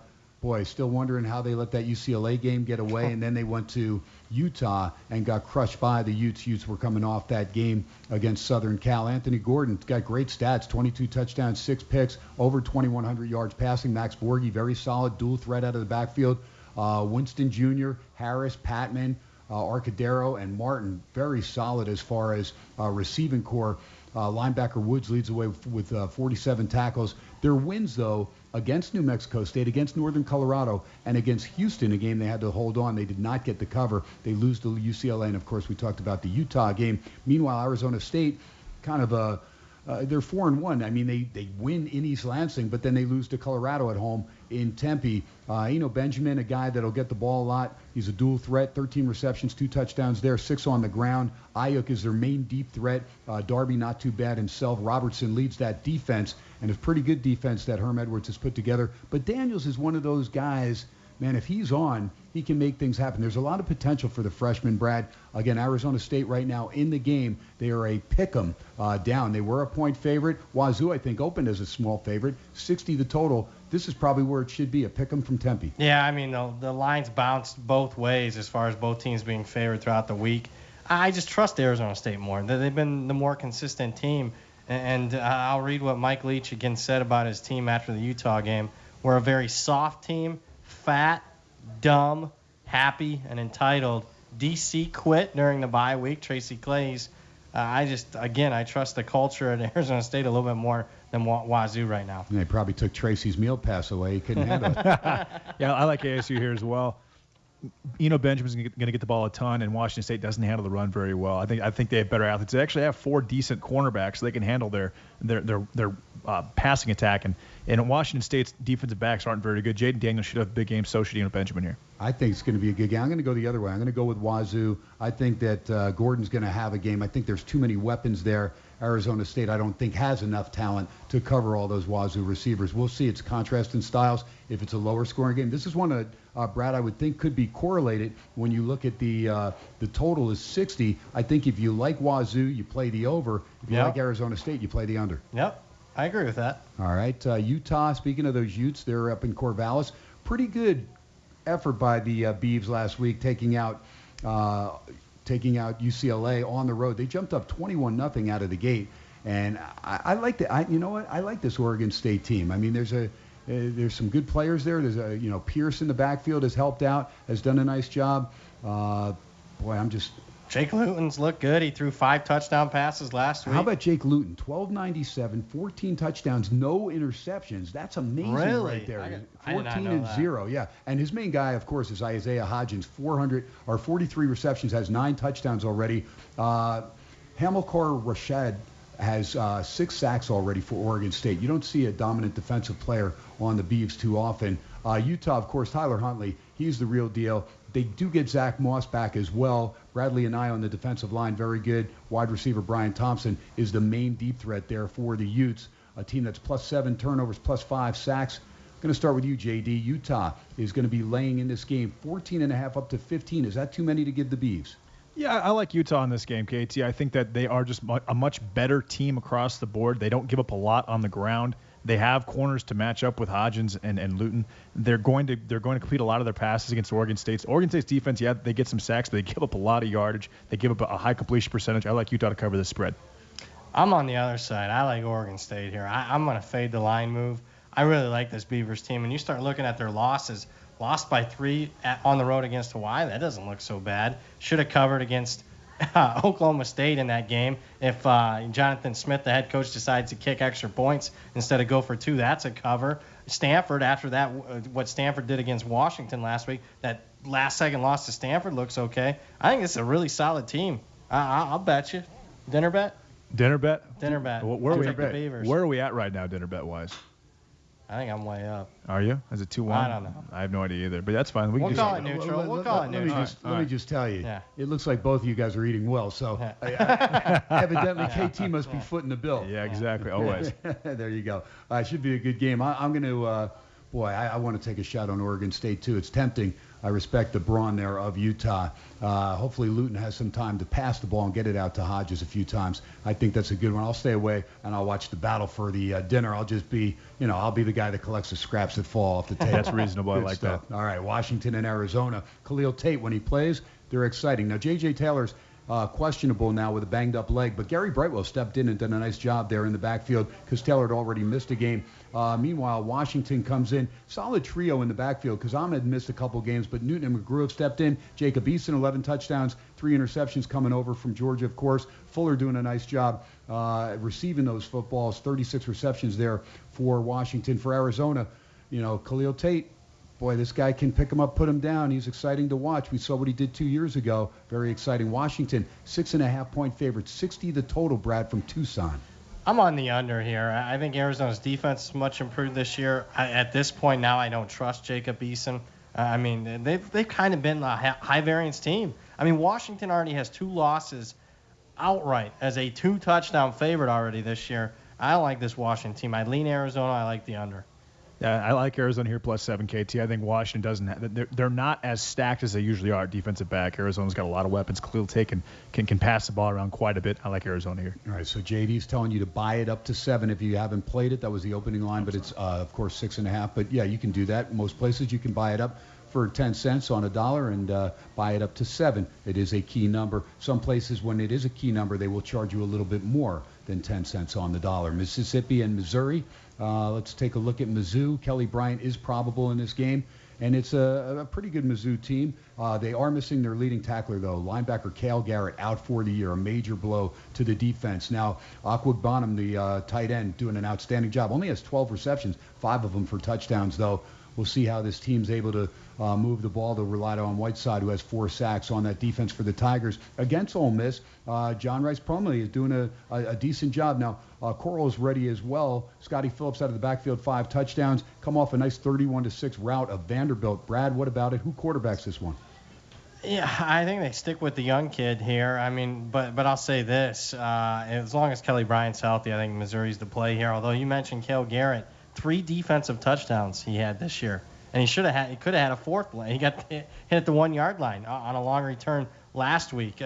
still wondering how they let that UCLA game get away. And then they went to Utah and got crushed by the Utes. Utes were coming off that game against Southern Cal. Anthony Gordon's got great stats, 22 touchdowns, 6 picks, over 2,100 yards passing. Max Borghi, very solid, dual threat out of the backfield. Winston Jr., Harris, Patman, Arcadero, and Martin, very solid as far as receiving core. Linebacker Woods leads the way with 47 tackles. Their wins, though, against New Mexico State, against Northern Colorado, and against Houston, a game they had to hold on. They did not get the cover. They lose to UCLA, and, of course, we talked about the Utah game. Meanwhile, Arizona State, kind of they're 4-1. I mean, they win in East Lansing, but then they lose to Colorado at home in Tempe. Benjamin, a guy that'll get the ball a lot. He's a dual threat, 13 receptions, 2 touchdowns there, 6 on the ground. Ayuk is their main deep threat. Darby not too bad himself. Robertson leads that defense, and it's pretty good defense that Herm Edwards has put together. But Daniels is one of those guys, man, if he's on, he can make things happen. There's a lot of potential for the freshman, Brad. Again, Arizona State right now in the game, they are a pick-em down. They were a point favorite. Wazoo, I think, opened as a small favorite. 60 the total. This is probably where it should be, a pick-em from Tempe. Yeah, I mean, the lines bounced both ways as far as both teams being favored throughout the week. I just trust Arizona State more. They've been the more consistent team. And I'll read what Mike Leach again said about his team after the Utah game. We're a very soft team, fat, dumb, happy, and entitled. DC quit during the bye week. Tracy Claeys. I trust the culture at Arizona State a little bit more than Wazoo right now. And they probably took Tracy's meal pass away. He couldn't handle it. Yeah, I like ASU here as well. Benjamin's going to get the ball a ton, and Washington State doesn't handle the run very well. I think they have better athletes. They actually have 4 decent cornerbacks, so they can handle their passing attack. And Washington State's defensive backs aren't very good. Jaden Daniels should have a big game. So should Benjamin here. I think it's going to be a good game. I'm going to go the other way. I'm going to go with Wazoo. I think that Gordon's going to have a game. I think there's too many weapons there. Arizona State, I don't think, has enough talent to cover all those Wazoo receivers. We'll see. It's contrast in styles if it's a lower scoring game. This is one that, Brad, I would think could be correlated when you look at the total is 60. I think if you like Wazoo, you play the over. If you like Arizona State, you play the under. Yep, I agree with that. All right. Utah, speaking of those Utes, they're up in Corvallis. Pretty good effort by the Beavs last week, taking out UCLA on the road. They jumped up 21-0 out of the gate, and I like that. I like this Oregon State team. I mean, there's some good players there. There's Pierce in the backfield has helped out, has done a nice job. Jake Luton's looked good. He threw 5 touchdown passes last week. How about Jake Luton? 1297, 14 touchdowns, no interceptions. That's amazing right there. 14-0, yeah. And his main guy, of course, is Isaiah Hodgins. 43 receptions, has 9 touchdowns already. Hamilcar Rashad has 6 sacks already for Oregon State. You don't see a dominant defensive player on the Beavs too often. Utah, of course, Tyler Huntley, he's the real deal. They do get Zach Moss back as well. Bradley and I on the defensive line, very good. Wide receiver Brian Thomson is the main deep threat there for the Utes, a team that's +7 turnovers, +5 sacks. Going to start with you, JD. Utah is going to be laying in this game 14.5 up to 15. Is that too many to give the Beavs? Yeah, I like Utah in this game, KT. I think that they are just a much better team across the board. They don't give up a lot on the ground. They have corners to match up with Hodgins and Luton. They're going to complete a lot of their passes against Oregon State's defense. Yeah, they get some sacks, but they give up a lot of yardage. They give up a high completion percentage. I like Utah to cover the spread. I'm on the other side. I like Oregon State here. I'm going to fade the line move. I really like this Beavers team. When you start looking at their losses, lost by 3 on the road against Hawaii, that doesn't look so bad. Should have covered against Oklahoma State in that game. If Jonathan Smith, the head coach, decides to kick extra points instead of go for 2, that's a cover. Stanford, after that, what Stanford did against Washington last week, that last-second loss to Stanford looks okay. I think it's a really solid team. I'll bet you. Dinner bet? Dinner bet? Dinner bet. Where are we at right now, dinner bet-wise? I think I'm way up. Are you? Is it 2-1? I don't know. I have no idea either, but that's fine. We'll call it neutral. Let me just tell you. Yeah. It looks like both of you guys are eating well, so evidently KT must be footing the bill. Yeah, exactly. Always. There you go. It should be a good game. I'm going to, I want to take a shot on Oregon State, too. It's tempting. I respect the brawn there of Utah. Hopefully Luton has some time to pass the ball and get it out to Hodges a few times. I think that's a good one. I'll stay away and I'll watch the battle for the dinner. I'll just be, I'll be the guy that collects the scraps that fall off the table. That's reasonable. I like stuff. that. All right, Washington and Arizona. Khalil Tate, when he plays, they're exciting. Now, J.J. Taylor's questionable now with a banged-up leg, but Gary Brightwell stepped in and done a nice job there in the backfield because Taylor had already missed a game. Meanwhile, Washington comes in. Solid trio in the backfield because Ahmed missed a couple games, but Newton and McGrew have stepped in. Jacob Eason, 11 touchdowns, 3 interceptions coming over from Georgia, of course. Fuller doing a nice job receiving those footballs, 36 receptions there for Washington. For Arizona, Khalil Tate, boy, this guy can pick him up, put him down. He's exciting to watch. We saw what he did 2 years ago. Very exciting. Washington, 6.5-point favorite, 60 the total, Brad, from Tucson. I'm on the under here. I think Arizona's defense is much improved this year. At this point now, I don't trust Jacob Eason. They've kind of been a high-variance team. Washington already has 2 losses outright as a 2-touchdown favorite already this year. I don't like this Washington team. I lean Arizona. I like the under. Yeah, I like Arizona here +7 KT. I think Washington doesn't have, they're not as stacked as they usually are at defensive back. Arizona's got a lot of weapons. Khalil Tate can pass the ball around quite a bit. I like Arizona here. All right, so JD's telling you to buy it up to 7 if you haven't played it. That was the opening line, but it's of course 6.5. But yeah, you can do that. Most places you can buy it up for 10 cents on $1 and buy it up to 7. It is a key number. Some places, when it is a key number, they will charge you a little bit more than 10 cents on the dollar. Mississippi and Missouri. Let's take a look at Mizzou. Kelly Bryant is probable in this game, and it's a pretty good Mizzou team. They are missing their leading tackler, though. Linebacker Cale Garrett out for the year, a major blow to the defense. Now, Aquid Bonham, the tight end, doing an outstanding job. Only has 12 receptions, 5 of them for touchdowns, though. We'll see how this team's able to move the ball. They'll rely on Whiteside, who has 4 sacks on that defense for the Tigers. Against Ole Miss, John Rice Plumlee is doing a decent job. Now, Coral is ready as well. Scotty Phillips out of the backfield, 5 touchdowns. Come off a nice 31-6 rout of Vanderbilt. Brad, what about it? Who quarterbacks this one? Yeah, I think they stick with the young kid here. But I'll say this. As long as Kelly Bryant's healthy, I think Missouri's the play here. Although you mentioned Cale Garrett. 3 defensive touchdowns he had this year, and he could have had a 4th one. He got hit at the 1-yard line on a long return last week.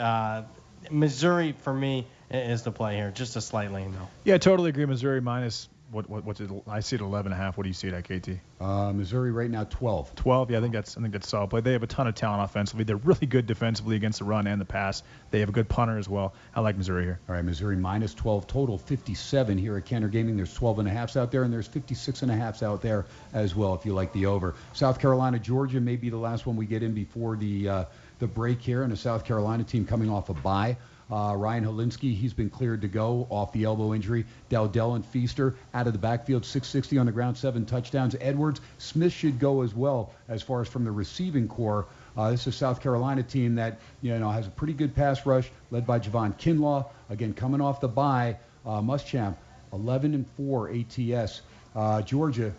Missouri for me is the play here, just a slight lean though. Yeah, totally agree. Missouri minus what's it? I see it 11.5. What do you see it at, KT? Missouri right now 12. 12. Yeah, I think that's solid play. They have a ton of talent offensively. They're really good defensively against the run and the pass. They have a good punter as well. I like Missouri here. All right, Missouri minus 12 total, 57 here at Cantor Gaming. There's 12.5s out there, and there's 56.5s out there as well if you like the over. South Carolina, Georgia may be the last one we get in before the break here, and a South Carolina team coming off a bye. Ryan Helinski, he's been cleared to go off the elbow injury. Dowdell and Feaster out of the backfield, 660 on the ground, 7 touchdowns. Edwards, Smith should go as well as far as from the receiving core. This is a South Carolina team that has a pretty good pass rush led by Javon Kinlaw. Again, coming off the bye, Muschamp, 11-4 ATS. Georgia,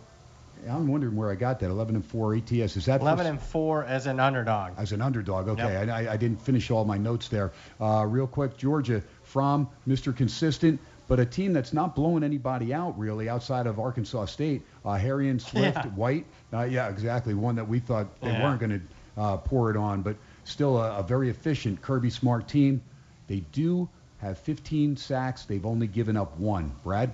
I'm wondering where I got that. 11-4 ATS. Is that 11-4 as an underdog? As an underdog. Okay. Yep. I didn't finish all my notes there. Real quick, Georgia from Mr. Consistent, but a team that's not blowing anybody out really outside of Arkansas State. Harrion, Swift, White. Yeah, exactly. One that we thought they weren't going to pour it on, but still a very efficient Kirby Smart team. They do have 15 sacks. They've only given up 1. Brad?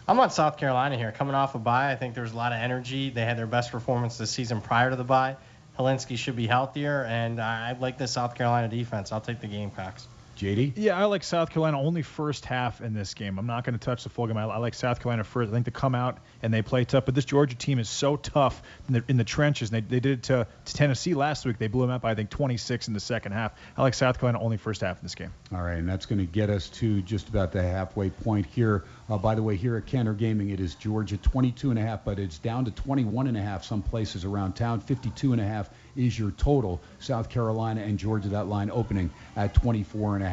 I'm on South Carolina here. Coming off a bye, I think there's a lot of energy. They had their best performance this season prior to the bye. Helinski should be healthier, and I like the South Carolina defense. I'll take the Gamecocks. JD? Yeah, I like South Carolina only first half in this game. I'm not going to touch the full game. I like South Carolina first. I think they come out and they play tough. But this Georgia team is so tough in the trenches. And they did it to Tennessee last week. They blew them out by, I think, 26 in the second half. I like South Carolina only first half in this game. All right, and that's going to get us to just about the halfway point here. By the way, here at Cantor Gaming, it is Georgia 22.5, but it's down to 21.5 some places around town. 52.5 is your total. South Carolina and Georgia, that line opening at 24.5.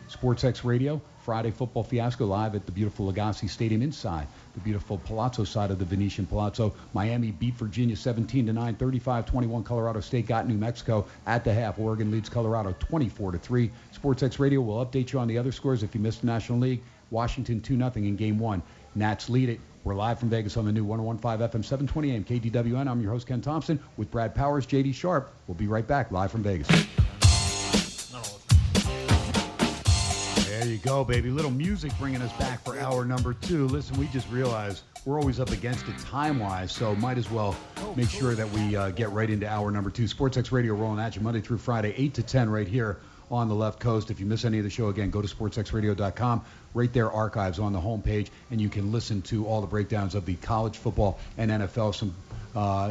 SportsX Radio, Friday Football Fiasco live at the beautiful LaGasse Stadium inside the beautiful Palazzo side of the Venetian Palazzo. Miami beat Virginia 17-9, 35-21. Colorado State got New Mexico at the half. Oregon leads Colorado 24-3. SportsX Radio will update you on the other scores if you missed the National League. Washington 2-0 in Game 1. Nats lead it. We're live from Vegas on the new 101.5 FM 720 AM KDWN. I'm your host, Ken Thomson, with Brad Powers, JD Sharp. We'll be right back live from Vegas. There you go, baby. Little music bringing us back for hour number 2. Listen, we just realized we're always up against it time-wise, so might as well make sure that we get right into hour number 2. SportsX Radio rolling at you Monday through Friday, 8 to 10 right here on the left coast. If you miss any of the show, again, go to sportsxradio.com. Right there, archives on the homepage, and you can listen to all the breakdowns of the college football and NFL.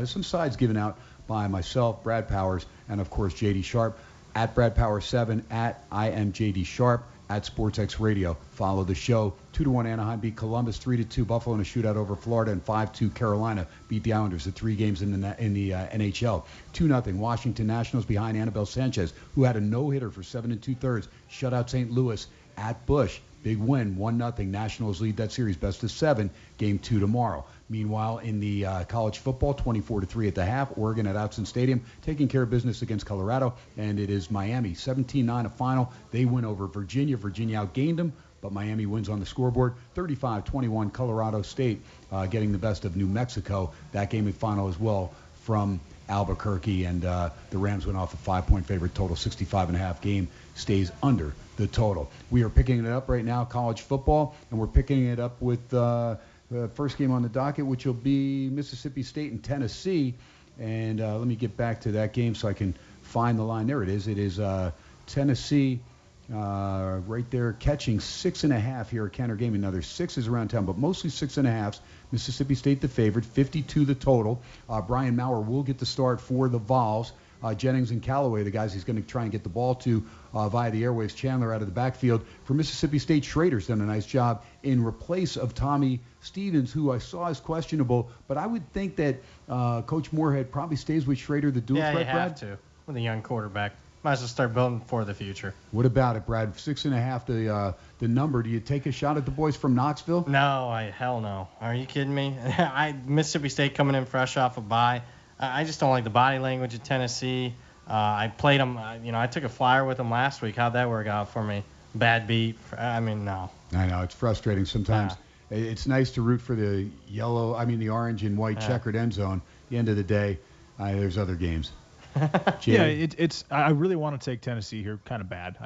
Some sides given out by myself, Brad Powers, and, of course, JD Sharp. At Brad Powers 7, at I am JD Sharp. At SportsX Radio. Follow the show. 2-1 Anaheim beat Columbus. 3-2 Buffalo in a shootout over Florida, and 5-2 Carolina beat the Islanders. The 3 games in the NHL. 2-0 Washington Nationals behind Anibal Sanchez, who had a no-hitter for 7 2/3. Shutout St. Louis at Busch. Big win, 1-0. Nationals lead that series, best of 7. Game 2 tomorrow. Meanwhile, in the college football, 24-3 at the half. Oregon at Outson Stadium taking care of business against Colorado, and it is Miami 17-9 a final. They win over Virginia. Virginia outgained them, but Miami wins on the scoreboard. 35-21 Colorado State getting the best of New Mexico. That game in final as well from Albuquerque, and the Rams went off a 5-point favorite. Total 65.5. Game stays under the total. We are picking it up right now, college football, and we're picking it up with the first game on the docket, which will be Mississippi State and Tennessee. And let me get back to that game so I can find the line. There it is. It is Tennessee right there catching 6.5 here at Cantor Gaming. Now there's 6s around town, but mostly 6.5s. Mississippi State the favorite, 52 the total. Brian Maurer will get the start for the Vols. Jennings and Callaway, the guys he's going to try and get the ball to via the airwaves. Chandler out of the backfield. For Mississippi State, Schrader's done a nice job in replace of Tommy Stevens, who I saw is questionable. But I would think that Coach Moorhead probably stays with Schrader, the dual threat, Brad? Yeah, you have to. With a young quarterback. Might as well start building for the future. What about it, Brad? 6.5 the number. Do you take a shot at the boys from Knoxville? No, hell no. Are you kidding me? Mississippi State coming in fresh off a bye. I just don't like the body language of Tennessee. I played them. I took a flyer with them last week. How'd that work out for me? Bad beat. No. I know. It's frustrating sometimes. Yeah. It's nice to root for the the orange and white checkered end zone. At the end of the day, there's other games. Yeah, I really want to take Tennessee here, kind of bad.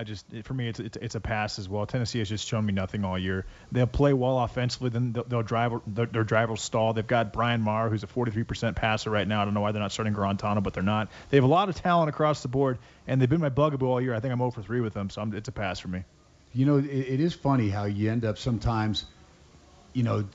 For me, it's a pass as well. Tennessee has just shown me nothing all year. They'll play well offensively, then they'll drive. Their drive will stall. They've got Brian Maher, who's a 43% passer right now. I don't know why they're not starting Garantano, but they're not. They have a lot of talent across the board, and they've been my bugaboo all year. I think I'm 0 for 3 with them, so it's a pass for me. It is funny how you end up sometimes,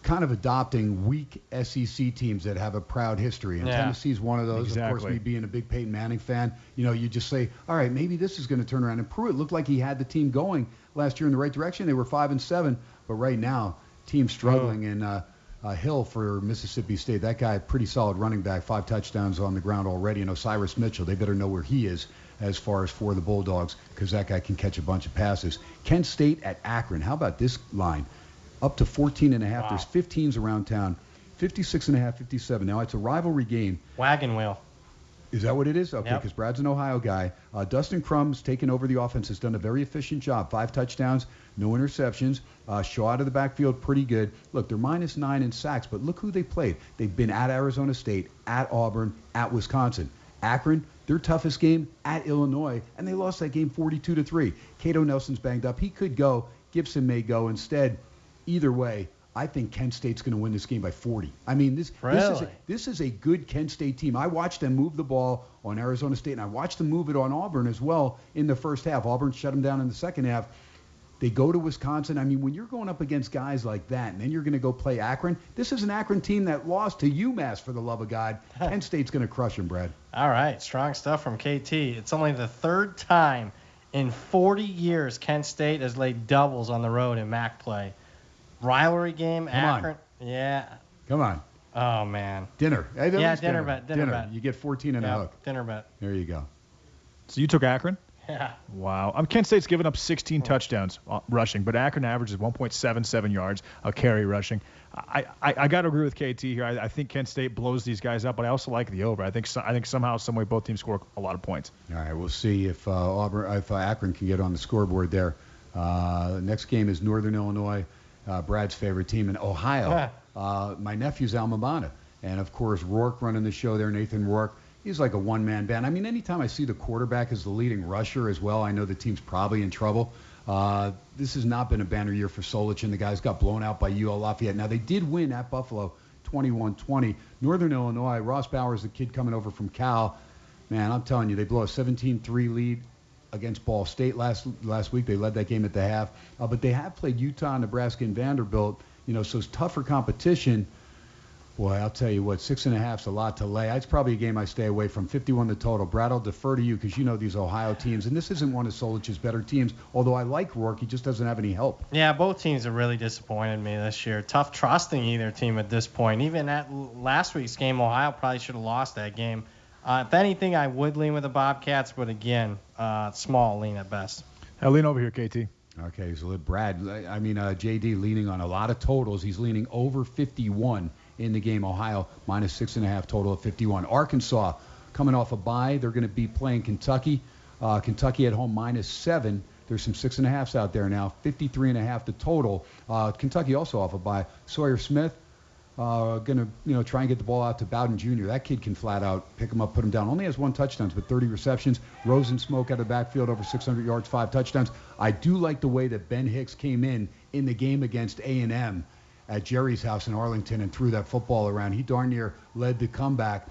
kind of adopting weak SEC teams that have a proud history. And Tennessee's one of those. Exactly. Of course, me being a big Peyton Manning fan, you just say, all right, maybe this is going to turn around. And Pruitt looked like he had the team going last year in the right direction. They were 5-7, but right now, team struggling. And Hill for Mississippi State, that guy, pretty solid running back, 5 touchdowns on the ground already. And Osiris Mitchell, they better know where he is as far as for the Bulldogs, because that guy can catch a bunch of passes. Kent State at Akron. How about this line? Up to 14.5. Wow. There's 15s around town. 56.5, 57. Now, it's a rivalry game. Wagon wheel. Is that what it is? Okay, Yep. because Brad's an Ohio guy. Dustin Crum's taken over the offense, has done a very efficient job. 5 touchdowns, no interceptions. Shaw out of the backfield, pretty good. Look, they're -9 in sacks, but look who they played. They've been at Arizona State, at Auburn, at Wisconsin. Akron, their toughest game, at Illinois, and they lost that game 42-3. Cato Nelson's banged up. He could go. Gibson may go instead. Either way, I think Kent State's going to win this game by 40. I mean, this is a good Kent State team. I watched them move the ball on Arizona State, and I watched them move it on Auburn as well in the first half. Auburn shut them down in the second half. They go to Wisconsin. I mean, when you're going up against guys like that, and then you're going to go play Akron, this is an Akron team that lost to UMass, for the love of God. Kent State's going to crush them, Brad. All right, strong stuff from KT. It's only the third time in 40 years Kent State has laid doubles on the road in MAC play. Rivalry game, Akron. Yeah. Come on. Oh, man. Dinner. Hey, Yeah, dinner bet. You get 14 and a hook. Dinner bet. There you go. So you took Akron? Yeah. Wow. Kent State's given up 16 touchdowns rushing, but Akron averages 1.77 yards a carry rushing. I got to agree with KT here. I think Kent State blows these guys up, but I also like the over. I think somehow, some way, both teams score a lot of points. All right, we'll see if Akron can get on the scoreboard there. Next game is Northern Illinois, Brad's favorite team in Ohio. My nephew's alma mater. And, of course, Rourke running the show there, Nathan Rourke. He's like a one-man band. I mean, anytime I see the quarterback as the leading rusher as well, I know the team's probably in trouble. This has not been a banner year for Solich, and the guys got blown out by UL Lafayette. Now, they did win at Buffalo 21-20. Northern Illinois, Ross Bowers, the kid coming over from Cal. Man, I'm telling you, they blow a 17-3 lead against Ball State last week. They led that game at the half. But they have played Utah, Nebraska, and Vanderbilt. So it's tougher competition. Boy, I'll tell you what, 6.5's a lot to lay. It's probably a game I stay away from. 51 the total. Brad, I'll defer to you because you know these Ohio teams, and this isn't one of Solich's better teams. Although I like Rourke, he just doesn't have any help. Yeah, both teams have really disappointed me this year. Tough trusting either team at this point. Even at last week's game, Ohio probably should have lost that game. If anything, I would lean with the Bobcats, but again, small lean at best. I'll lean over here, KT. Okay, so Brad, JD leaning on a lot of totals. He's leaning over 51 in the game. Ohio -6.5, total of 51. Arkansas coming off a bye. They're going to be playing Kentucky. Kentucky at home -7. There's some 6.5s out there now. 53.5 the total. Kentucky also off a bye. Sawyer Smith going to try and get the ball out to Bowden Jr. That kid can flat out pick him up, put him down. Only has 1 touchdown, but 30 receptions. Rosensmoke out of the backfield, over 600 yards, 5 touchdowns. I do like the way that Ben Hicks came in the game against A&M at Jerry's house in Arlington and threw that football around. He darn near led the comeback.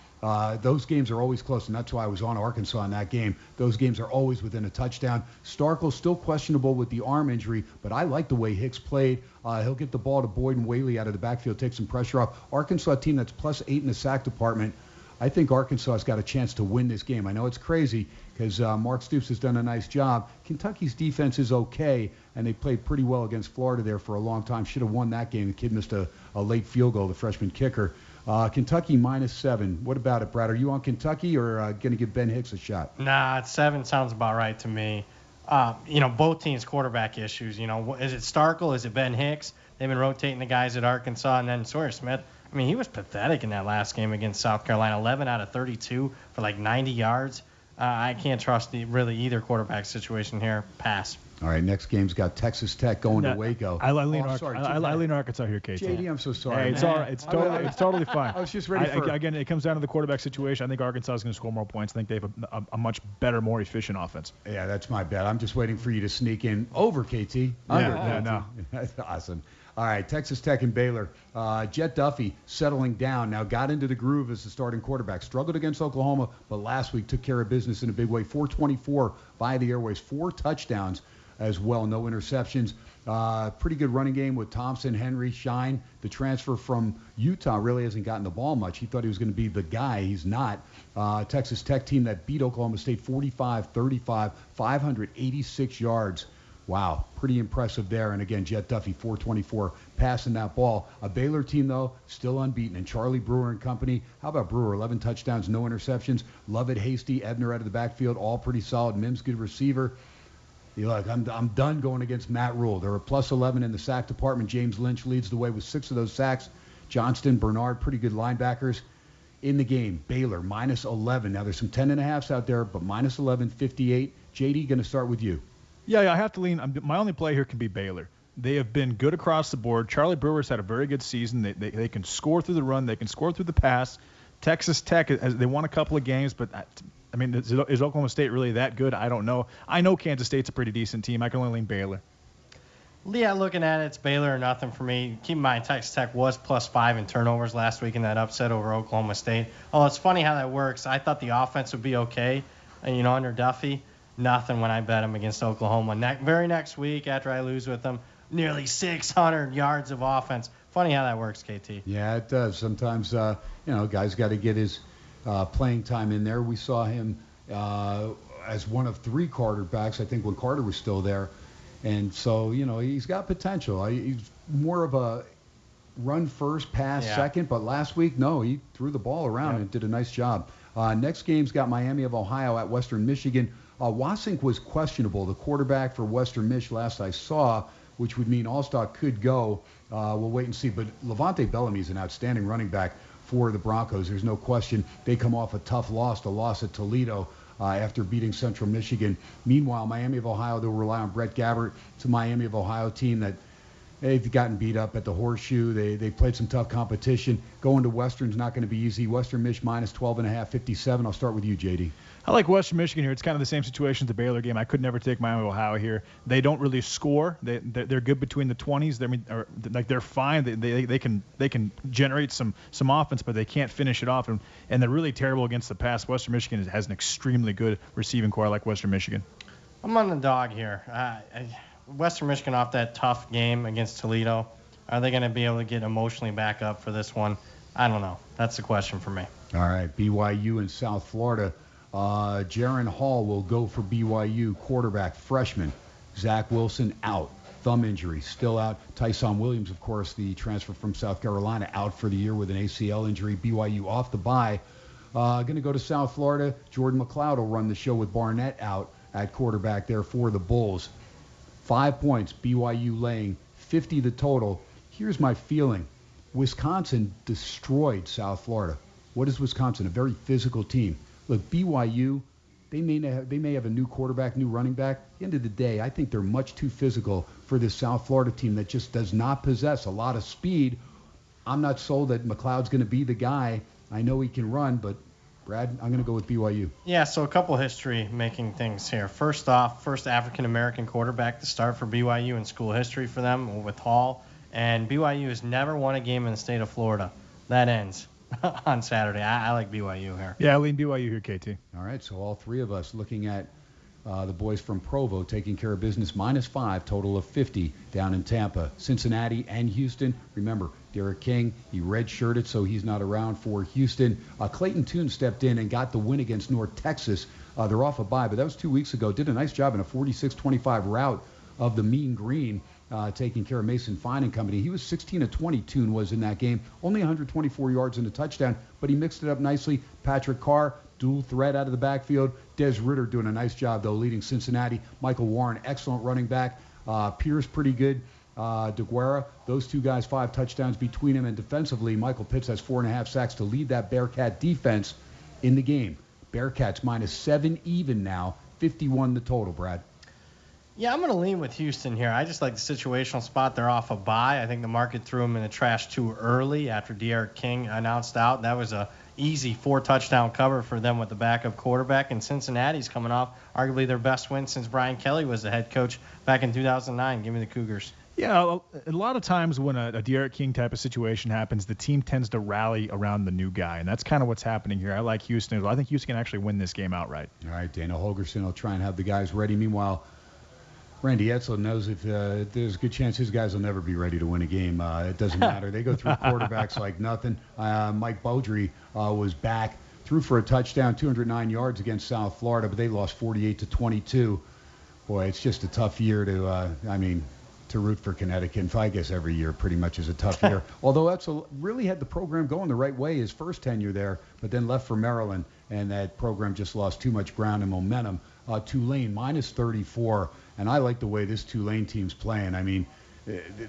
Those games are always close, and that's why I was on Arkansas in that game. Those games are always within a touchdown. Starkel's still questionable with the arm injury, but I like the way Hicks played. He'll get the ball to Boyd and Whaley out of the backfield, take some pressure off. Arkansas team that's +8 in the sack department. I think Arkansas has got a chance to win this game. I know it's crazy because Mark Stoops has done a nice job. Kentucky's defense is okay, and they played pretty well against Florida there for a long time. Should have won that game. The kid missed a late field goal, the freshman kicker. Kentucky -7. What about it, Brad? Are you on Kentucky or going to give Ben Hicks a shot? Nah, 7 sounds about right to me. Both teams' quarterback issues. Is it Starkel? Is it Ben Hicks? They've been rotating the guys at Arkansas, and then Sawyer Smith. I mean, he was pathetic in that last game against South Carolina. 11 out of 32 for like 90 yards. I can't trust really either quarterback situation here. Pass. All right, next game's got Texas Tech going to Waco. I lean Arkansas here, KT. JD, I'm so sorry. Hey, it's all right. It's totally fine. I was just ready for again, it comes down to the quarterback situation. I think Arkansas is going to score more points. I think they have a much better, more efficient offense. Yeah, that's my bet. I'm just waiting for you to sneak in over KT. No. That's awesome. All right, Texas Tech and Baylor. Jet Duffy settling down now, got into the groove as the starting quarterback. Struggled against Oklahoma, but last week took care of business in a big way. 424 via the airways, 4 touchdowns as well, no interceptions. Pretty good running game with Thomson, Henry, Shine. The transfer from Utah really hasn't gotten the ball much. He thought he was going to be the guy. He's not. Texas Tech team that beat Oklahoma State 45-35, 586 yards. Wow, pretty impressive there. And again, Jet Duffy, 424, passing that ball. A Baylor team, though, still unbeaten. And Charlie Brewer and company, how about Brewer? 11 touchdowns, no interceptions. Lovett, Hasty, Ebner out of the backfield, all pretty solid. Mims, good receiver. Look, I'm done going against Matt Rule. They're a +11 in the sack department. James Lynch leads the way with 6 of those sacks. Johnston, Bernard, pretty good linebackers. In the game, Baylor, minus 11. Now, there's some 10.5s out there, but minus 11, 58. JD, going to start with you. Yeah, I have to lean. My only play here can be Baylor. They have been good across the board. Charlie Brewer's had a very good season. They can score through the run. They can score through the pass. Texas Tech, they won a couple of games, but, I mean, is Oklahoma State really that good? I don't know. I know Kansas State's a pretty decent team. I can only lean Baylor. Yeah, looking at it, it's Baylor or nothing for me. Keep in mind, Texas Tech was +5 in turnovers last week in that upset over Oklahoma State. Oh, it's funny how that works. I thought the offense would be okay, and under Duffy. Nothing when I bet him against Oklahoma. Very next week, after I lose with them, nearly 600 yards of offense. Funny how that works, KT. Yeah, it does. Sometimes, guys got to get his playing time in there. We saw him as one of 3 quarterbacks, I think, when Carter was still there. And so, he's got potential. He's more of a run first, pass second. But last week, no, he threw the ball around and did a nice job. Next game's got Miami of Ohio at Western Michigan. Wasink was questionable, the quarterback for Western Mich last I saw, which would mean Allstock could go. We'll wait and see. But Levante Bellamy is an outstanding running back for the Broncos. There's no question. They come off a tough loss, the loss at Toledo. After beating Central Michigan. Meanwhile, Miami of Ohio, they'll rely on Brett Gabbert. It's a Miami of Ohio team that they've gotten beat up at the Horseshoe. They played some tough competition. Going to Western's not going to be easy. Western Mich minus 12.5, 57. I'll start with you, JD. I like Western Michigan here. It's kind of the same situation as the Baylor game. I could never take Miami of Ohio here. They don't really score. They're good between the 20s. They're fine. They can generate some offense, but they can't finish it off. And they're really terrible against the pass. Western Michigan has an extremely good receiving core. I like Western Michigan. I'm on the dog here. Western Michigan off that tough game against Toledo. Are they going to be able to get emotionally back up for this one? I don't know. That's the question for me. All right, BYU in South Florida. Jaron Hall will go for BYU, quarterback, freshman. Zach Wilson out. Thumb injury, still out. Tyson Williams, of course, the transfer from South Carolina, out for the year with an ACL injury. BYU off the bye. Going to go to South Florida. Jordan McLeod will run the show with Barnett out at quarterback there for the Bulls. 5 points, BYU laying 50 the total. Here's my feeling. Wisconsin destroyed South Florida. What is Wisconsin? A very physical team. Look, BYU, they may have a new quarterback, new running back. At the end of the day, I think they're much too physical for this South Florida team that just does not possess a lot of speed. I'm not sold that McLeod's going to be the guy. I know he can run, but Brad, I'm going to go with BYU. Yeah, so a couple history-making things here. First off, first African-American quarterback to start for BYU in school history for them with Hall. And BYU has never won a game in the state of Florida. That ends on Saturday. I like BYU here. Yeah, I lean BYU here, KT. All right, so all 3 of us looking at the boys from Provo taking care of business, -5, total of 50 down in Tampa. Cincinnati and Houston. Remember, Derek King, he redshirted, so he's not around for Houston. Clayton Tune stepped in and got the win against North Texas. They're off a bye, but that was 2 weeks ago. Did a nice job in a 46-25 rout of the Mean Green, taking care of Mason Fine and company. He was 16 of 20, Tune was in that game. Only 124 yards and a touchdown, but he mixed it up nicely. Patrick Carr, dual threat out of the backfield. Des Ritter doing a nice job, though, leading Cincinnati. Michael Warren, excellent running back. Pierce, pretty good. DeGuerra, those 2 guys, 5 touchdowns between them. And defensively, Michael Pitts has 4.5 sacks to lead that Bearcat defense in the game. Bearcats -7 even now, 51 the total, Brad. Yeah, I'm going to lean with Houston here. I just like the situational spot. They're off a bye. I think the market threw them in the trash too early after Derek King announced out. That was a easy 4-touchdown cover for them with the backup quarterback. And Cincinnati's coming off arguably their best win since Brian Kelly was the head coach back in 2009. Give me the Cougars. Yeah, a lot of times when a Derek King type of situation happens, the team tends to rally around the new guy, and that's kind of what's happening here. I like Houston. I think Houston can actually win this game outright. All right, Dana Holgerson will try and have the guys ready. Meanwhile, Randy Edsel knows if there's a good chance his guys will never be ready to win a game. It doesn't matter. They go through quarterbacks like nothing. Mike Beaudry was back, threw for a touchdown, 209 yards against South Florida, but they lost 48-22. Boy, it's just a tough year to root for Connecticut. I guess every year pretty much is a tough year. Although Edsel really had the program going the right way his first tenure there, but then left for Maryland, and that program just lost too much ground and momentum. Tulane, -34. And I like the way this Tulane team's playing. I mean,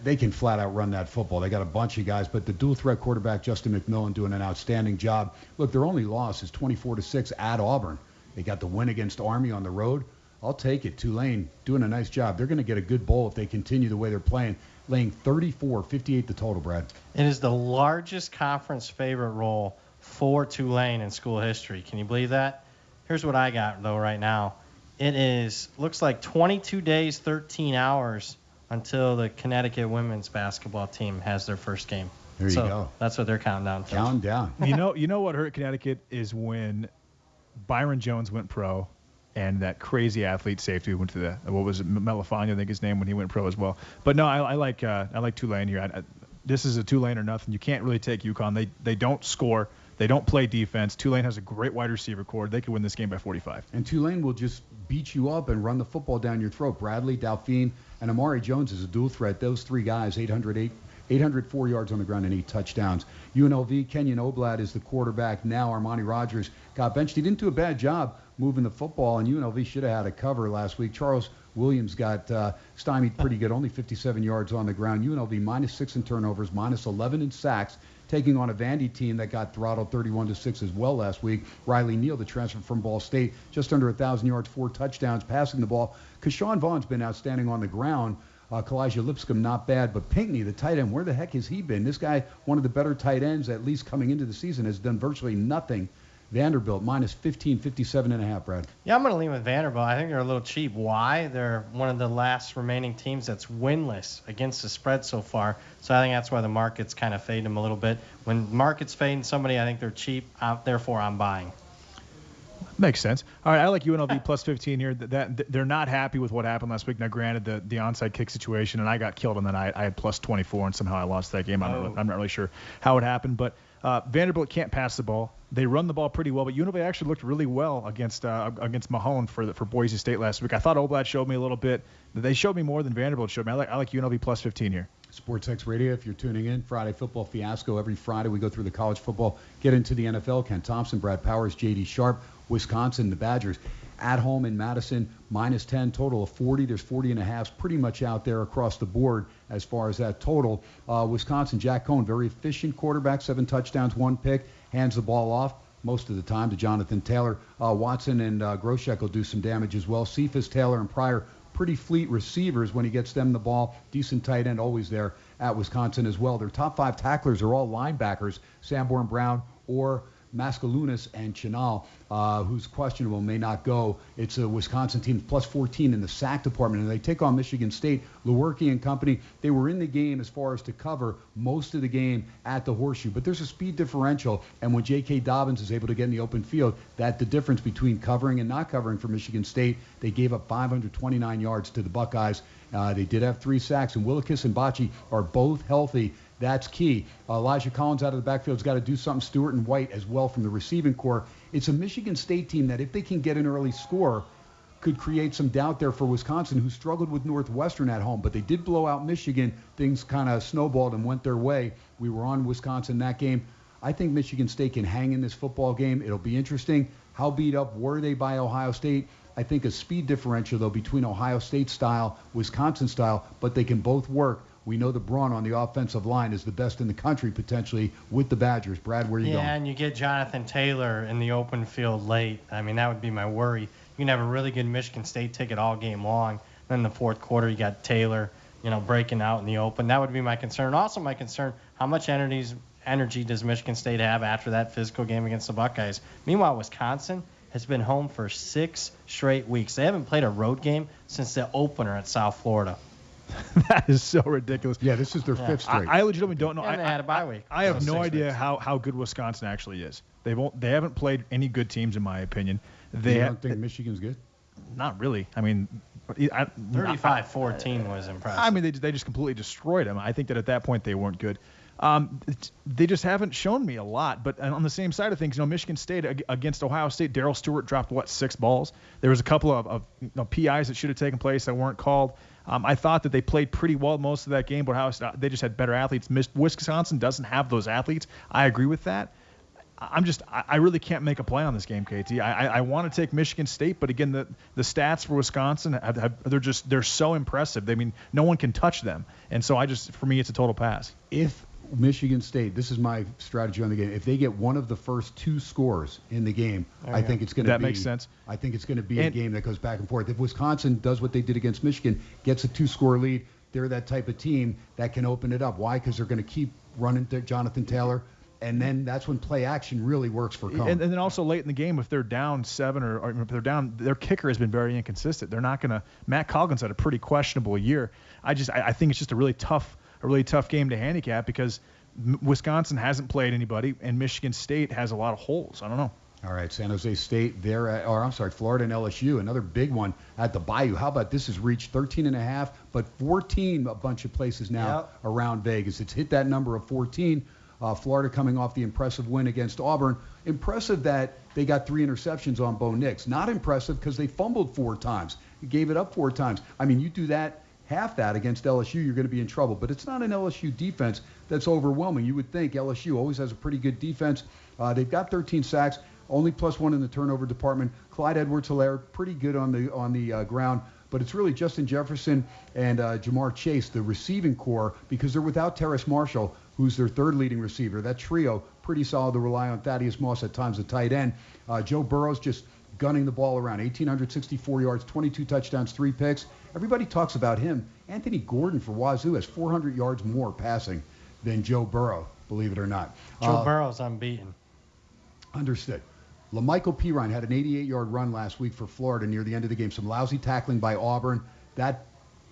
they can flat out run that football. They got a bunch of guys, but the dual threat quarterback Justin McMillan doing an outstanding job. Look, their only loss is 24-6 at Auburn. They got the win against Army on the road. I'll take it. Tulane doing a nice job. They're going to get a good bowl if they continue the way they're playing, laying 34-58 the total, Brad. It is the largest conference favorite roll for Tulane in school history. Can you believe that? Here's what I got, though, right now. It looks like 22 days, 13 hours until the Connecticut women's basketball team has their first game. There you go. That's what they're counting down. Counting down. You know what hurt Connecticut is when Byron Jones went pro and that crazy athlete safety went to what was it, Melifania, I think his name, when he went pro as well. But no, I like Tulane here. This is a Tulane or nothing. You can't really take UConn. They don't score. They don't play defense. Tulane has a great wide receiver core. They could win this game by 45. And Tulane will just beat you up and run the football down your throat. Bradley, Dauphine, and Amari Jones is a dual threat. Those three guys, 804 yards on the ground and 8 touchdowns. UNLV, Kenyon Oblad is the quarterback now. Armani Rogers got benched. He didn't do a bad job moving the football, and UNLV should have had a cover last week. Charles Williams got stymied pretty good, only 57 yards on the ground. UNLV -6 in turnovers, -11 in sacks, taking on a Vandy team that got throttled 31-6 as well last week. Riley Neal, the transfer from Ball State, just under 1,000 yards, 4 touchdowns, passing the ball. Kashawn Vaughn's been outstanding on the ground. Kalijah Lipscomb, not bad. But Pinckney, the tight end, where the heck has he been? This guy, one of the better tight ends, at least coming into the season, has done virtually nothing. Vanderbilt, -15, 57.5, Brad. Yeah, I'm going to lean with Vanderbilt. I think they're a little cheap. Why? They're one of the last remaining teams that's winless against the spread so far. So I think that's why the market's kind of fading them a little bit. When market's fading somebody, I think they're cheap. Therefore, I'm buying. Makes sense. All right, I like UNLV +15 here. That they're not happy with what happened last week. Now, granted, the onside kick situation, and I got killed on that night. I had +24, and somehow I lost that game. I'm not really sure how it happened, but Vanderbilt can't pass the ball. They run the ball pretty well, but UNLV actually looked really well against Mahone for Boise State last week. I thought Oblad showed me a little bit. They showed me more than Vanderbilt showed me. I like UNLV +15 here. SportsX Radio, if you're tuning in, Friday Football Fiasco. Every Friday we go through the college football, get into the NFL. Ken Thomson, Brad Powers, J.D. Sharp, Wisconsin, the Badgers. At home in Madison, -10, total of 40. There's 40.5 pretty much out there across the board as far as that total. Wisconsin, Jack Cohn, very efficient quarterback, 7 touchdowns, 1 pick, hands the ball off most of the time to Jonathan Taylor. Watson and Groshek will do some damage as well. Cephas, Taylor, and Pryor, pretty fleet receivers when he gets them the ball. Decent tight end always there at Wisconsin as well. Their top 5 tacklers are all linebackers, Sanborn Brown or Mascalunas and Chinal, who's questionable, may not go. It's a Wisconsin team +14 in the sack department, and they take on Michigan State. Lewerke and company, they were in the game as far as to cover most of the game at the Horseshoe, but there's a speed differential, and when J.K. Dobbins is able to get in the open field, that's the difference between covering and not covering for Michigan State. They gave up 529 yards to the Buckeyes. They did have 3 sacks, and Willikis and Bocce are both healthy. That's key. Elijah Collins out of the backfield's got to do something. Stewart and White as well from the receiving core. It's a Michigan State team that, if they can get an early score, could create some doubt there for Wisconsin, who struggled with Northwestern at home. But they did blow out Michigan. Things kind of snowballed and went their way. We were on Wisconsin that game. I think Michigan State can hang in this football game. It'll be interesting. How beat up were they by Ohio State? I think a speed differential, though, between Ohio State style, Wisconsin style, but they can both work. We know the brawn on the offensive line is the best in the country, potentially, with the Badgers. Brad, where are you going? Yeah, and you get Jonathan Taylor in the open field late. I mean, that would be my worry. You can have a really good Michigan State ticket all game long. Then in the fourth quarter, you got Taylor, breaking out in the open. That would be my concern. Also, my concern, how much energy does Michigan State have after that physical game against the Buckeyes? Meanwhile, Wisconsin has been home for 6 straight weeks. They haven't played a road game since the opener at South Florida. That is so ridiculous. Yeah, this is their 5th straight. I legitimately don't know. And they had a bye week. I have no idea how good Wisconsin actually is. They haven't played any good teams, in my opinion. You don't think Michigan's good? Not really. I mean, 35-14 was impressive. I mean, they just completely destroyed them. I think that at that point they weren't good. They just haven't shown me a lot. But on the same side of things, Michigan State against Ohio State, Darryl Stewart dropped 6 balls. There was a couple of PIs that should have taken place that weren't called. I thought that they played pretty well most of that game, but they just had better athletes. Wisconsin doesn't have those athletes. I agree with that. I really can't make a play on this game, KT. I want to take Michigan State, but again, the stats for Wisconsin they're so impressive. I mean, no one can touch them, and so for me, it's a total pass. If Michigan State, this is my strategy on the game. If they get one of the first 2 scores in the game, I think it's going to be. That makes sense. I think it's going to be a game that goes back and forth. If Wisconsin does what they did against Michigan, gets a 2-score lead, they're that type of team that can open it up. Why? Because they're going to keep running Jonathan Taylor. And then that's when play action really works for Cohen. And then also late in the game, if they're down 7 or if they're down, their kicker has been very inconsistent. They're not going to. Matt Coggins had a pretty questionable year. I think it's just a really tough game to handicap because Wisconsin hasn't played anybody and Michigan State has a lot of holes. I don't know. All right, San Jose State, Florida and LSU, another big one at the Bayou. How about this has reached 13.5, but 14 a bunch of places now around Vegas. It's hit that number of 14. Florida coming off the impressive win against Auburn. Impressive that they got 3 interceptions on Bo Nix. Not impressive because they fumbled 4 times. Gave it up 4 times. I mean, you do that, half that against LSU, you're going to be in trouble. But it's not an LSU defense that's overwhelming. You would think LSU always has a pretty good defense. They've got 13 sacks, only +1 in the turnover department. Clyde Edwards-Helaire, pretty good on the ground. But it's really Justin Jefferson and Jamar Chase, the receiving core, because they're without Terrace Marshall, who's their 3rd leading receiver. That trio, pretty solid to rely on. Thaddeus Moss at times, the tight end. Joe Burrow's just gunning the ball around. 1,864 yards, 22 touchdowns, 3 picks. Everybody talks about him. Anthony Gordon for Wazoo has 400 yards more passing than Joe Burrow, believe it or not. Joe Burrow's unbeaten. Understood. LaMichael Pirine had an 88-yard run last week for Florida near the end of the game. Some lousy tackling by Auburn. That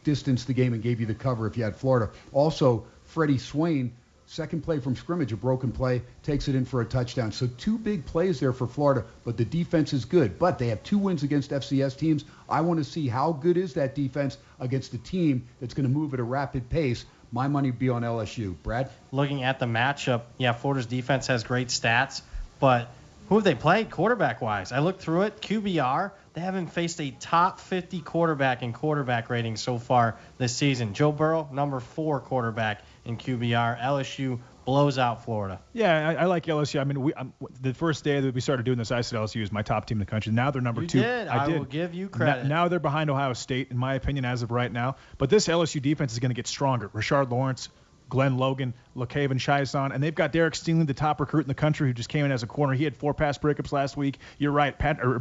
distanced the game and gave you the cover if you had Florida. Also, Freddie Swain, second play from scrimmage, a broken play, takes it in for a touchdown. So 2 big plays there for Florida, but the defense is good. But they have 2 wins against FCS teams. I want to see how good is that defense against a team that's going to move at a rapid pace. My money would be on LSU. Brad? Looking at the matchup, Florida's defense has great stats, but who have they played quarterback-wise? I looked through it. QBR, they haven't faced a top 50 quarterback in quarterback ratings so far this season. Joe Burrow, number 4 quarterback in QBR. LSU blows out Florida. Yeah, I like LSU. I mean, the first day that we started doing this, I said LSU is my top team in the country. Now they're number 2. I will give you credit. Now they're behind Ohio State, in my opinion, as of right now. But this LSU defense is going to get stronger. Rashard Lawrence, Glenn Logan, LaCaven Chaisson, and they've got Derek Stingley, the top recruit in the country, who just came in as a corner. He had 4 pass breakups last week. You're right,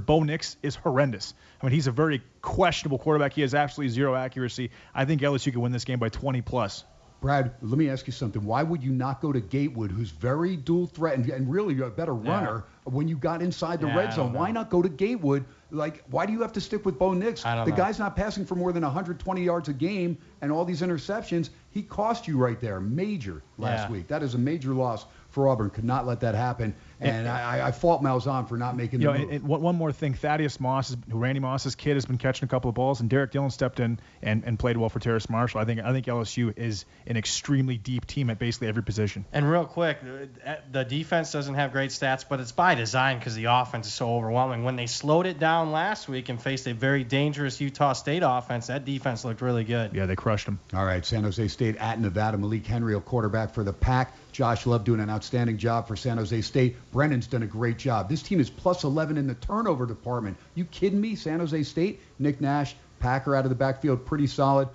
Bo Nix is horrendous. I mean, he's a very questionable quarterback. He has absolutely 0 accuracy. I think LSU can win this game by 20+. Brad, let me ask you something. Why would you not go to Gatewood, who's very dual threat and really a better runner when you got inside the red zone? Why not go to Gatewood? Like, why do you have to stick with Bo Nix? The guy's not passing for more than 120 yards a game and all these interceptions. He cost you right there, major last week. That is a major loss for Auburn. Could not let that happen. And I fault Malzahn for not making the move. And one more thing. Thaddeus Moss, Randy Moss's kid, has been catching a couple of balls, and Derek Dillon stepped in and played well for Terrace Marshall. I think LSU is an extremely deep team at basically every position. And real quick, the defense doesn't have great stats, but it's by design because the offense is so overwhelming. When they slowed it down last week and faced a very dangerous Utah State offense, that defense looked really good. Yeah, they crushed them. All right, San Jose State at Nevada. Malik Henry, a quarterback for the Pack. Josh Love doing an outstanding job for San Jose State. Brennan's done a great job. This team is +11 in the turnover department. You kidding me? San Jose State, Nick Nash, Packer out of the backfield, pretty solid.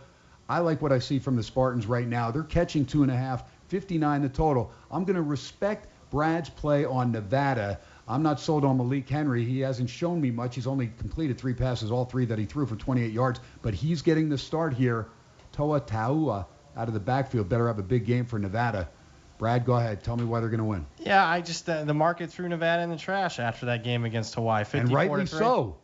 I like what I see from the Spartans right now. They're catching 2.5, 59 the total. I'm going to respect Brad's play on Nevada. I'm not sold on Malik Henry. He hasn't shown me much. He's only completed 3 passes, all 3 that he threw for 28 yards. But he's getting the start here. Toa Taua out of the backfield. Better have a big game for Nevada. Brad, go ahead. Tell me why they're going to win. Yeah, I just the market threw Nevada in the trash after that game against Hawaii. 54-3. And rightly so.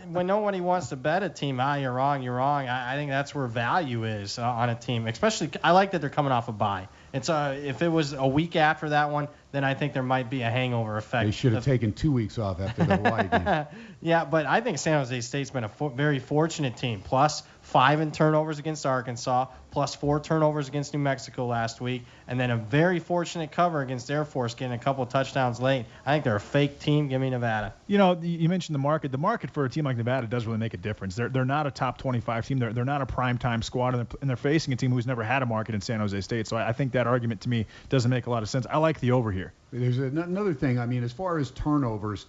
When nobody wants to bet a team, you're wrong. I think that's where value is on a team. Especially, I like that they're coming off a bye. It's if it was a week after that one, then I think there might be a hangover effect. They should have taken 2 weeks off after the Hawaii game. Yeah, but I think San Jose State's been a very fortunate team. Plus, 5 in turnovers against Arkansas, plus 4 turnovers against New Mexico last week, and then a very fortunate cover against Air Force, getting a couple touchdowns late. I think they're a fake team. Give me Nevada. You know, you mentioned the market. The market for a team like Nevada does really make a difference. They're not a top 25 team. They're not a primetime squad, and they're facing a team who's never had a market in San Jose State. So I think that argument to me doesn't make a lot of sense. I like the over here. There's another thing. I mean, as far as turnovers,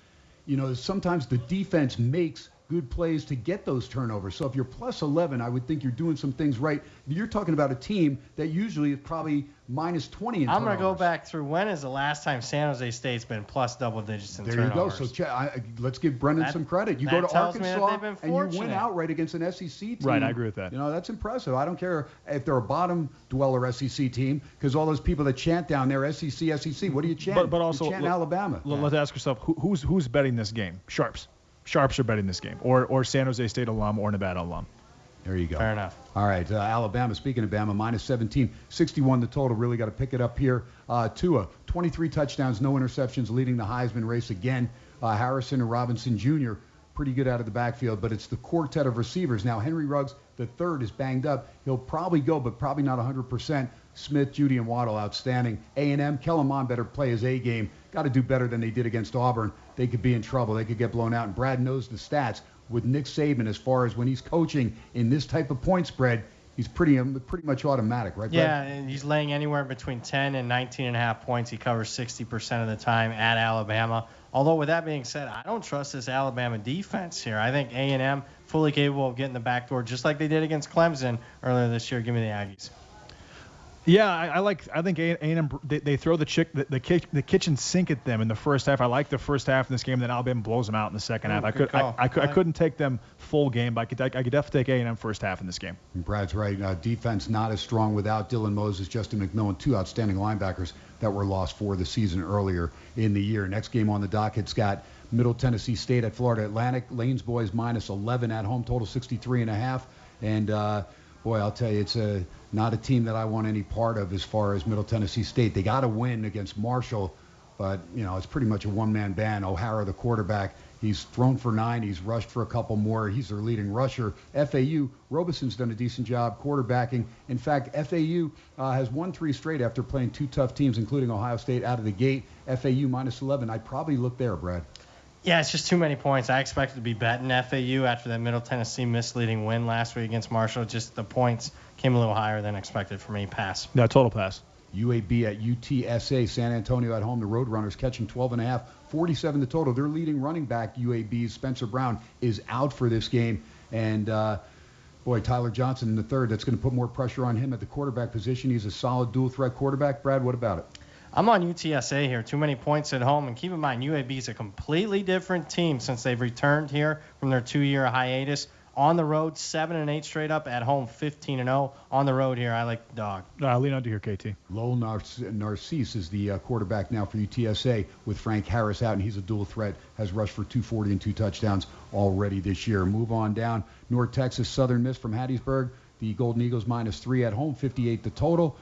you know, sometimes the defense makes good plays to get those turnovers. So if you're plus 11, I would think you're doing some things right. You're talking about a team that usually is probably minus 20 in turnovers. I'm going to go back through when is the last time San Jose State's been plus double digits in turnovers. There you go. So let's give Brendan some credit. You go to Arkansas and you win outright against an SEC team. Right, I agree with that. You know, that's impressive. I don't care if they're a bottom dweller SEC team, because all those people that chant down there, SEC. What do you chant? But also, you chant Alabama. Let's ask yourself, who's betting this game? Sharps are betting this game, or San Jose State alum or Nevada alum. There you go. Fair enough. All right, Alabama, speaking of Bama, minus 17, 61 the total. Really got to pick it up here. Tua, 23 touchdowns, no interceptions, leading the Heisman race again. Harrison and Robinson Jr., pretty good out of the backfield, but it's the quartet of receivers. Now, Henry Ruggs, the third, is banged up. He'll probably go, but probably not 100%. Smith, Judy, and Waddle, outstanding. A&M, Kellen Mond better play his A game. Got to do better than they did against Auburn. They could be in trouble. They could get blown out. And Brad knows the stats with Nick Saban as far as when he's coaching in this type of point spread. He's pretty much automatic, right, Brad? Yeah, and he's laying anywhere between 10 and 19.5 points. He covers 60% of the time at Alabama. Although, with that being said, I don't trust this Alabama defense here. I think A&M fully capable of getting the back door, just like they did against Clemson earlier this year. Give me the Aggies. Yeah, I think A&M, they throw the kitchen sink at them in the first half. I like the first half in this game, then Alabama blows them out in the second half. I couldn't take them full game, but I could definitely take A&M first half in this game. Brad's right. Defense not as strong without Dylan Moses, Justin McMillan, two outstanding linebackers that were lost for the season earlier in the year. Next game on the docket's got Middle Tennessee State at Florida Atlantic. Lane's boys minus 11 at home, total 63.5. And boy, I'll tell you, it's not a team that I want any part of as far as Middle Tennessee State. They got to win against Marshall, but, you know, it's pretty much a one-man band. O'Hara, the quarterback, he's thrown for 9. He's rushed for a couple more. He's their leading rusher. FAU, Robeson's done a decent job quarterbacking. In fact, FAU has won 3 straight after playing 2 tough teams, including Ohio State out of the gate. FAU minus 11. I'd probably look there, Brad. Yeah, it's just too many points. I expected to be betting FAU after that Middle Tennessee misleading win last week against Marshall. Just the points came a little higher than expected for me. Pass. Yeah, total pass. UAB at UTSA, San Antonio at home. The Roadrunners catching 12.5, 47 the total. Their leading running back, UAB's Spencer Brown, is out for this game. And, boy, Tyler Johnson in the third, that's going to put more pressure on him at the quarterback position. He's a solid dual-threat quarterback. Brad, what about it? I'm on UTSA here. Too many points at home. And keep in mind, UAB is a completely different team since they've returned here from their 2-year hiatus. On the road, 7-8 straight up. At home, 15-0. On the road here, I like the dog. Lean on to here, KT. Lowell Narcisse is the quarterback now for UTSA with Frank Harris out, and he's a dual threat. Has rushed for 240 and 2 touchdowns already this year. Move on down. North Texas Southern Miss from Hattiesburg. The Golden Eagles minus 3 at home, 58 the total.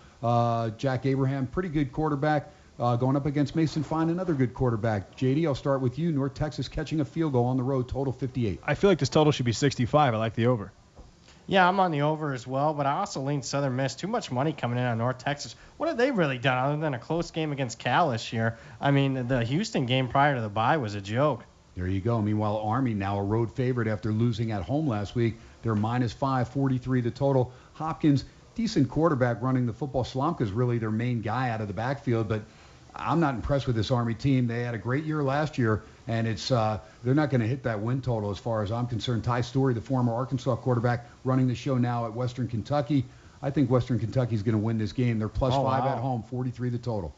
Jack Abraham, pretty good quarterback, going up against Mason Fine, another good quarterback. JD, I'll start with you. North Texas catching a field goal on the road, total 58. I feel like this total should be 65. I like the over. Yeah, I'm on the over as well, but I also lean Southern Miss. Too much money coming in on North Texas. What have they really done other than a close game against Cal this year? I mean, the Houston game prior to the bye was a joke. There you go. Meanwhile, Army now a road favorite after losing at home last week. They're minus 5, 43 the total. Hopkins, decent quarterback running the football. Slomka's really their main guy out of the backfield, but I'm not impressed with this Army team. They had a great year last year, and it's they're not going to hit that win total as far as I'm concerned. Ty Storey, the former Arkansas quarterback, running the show now at Western Kentucky. I think Western Kentucky's going to win this game. They're plus 5 at home, 43 the total.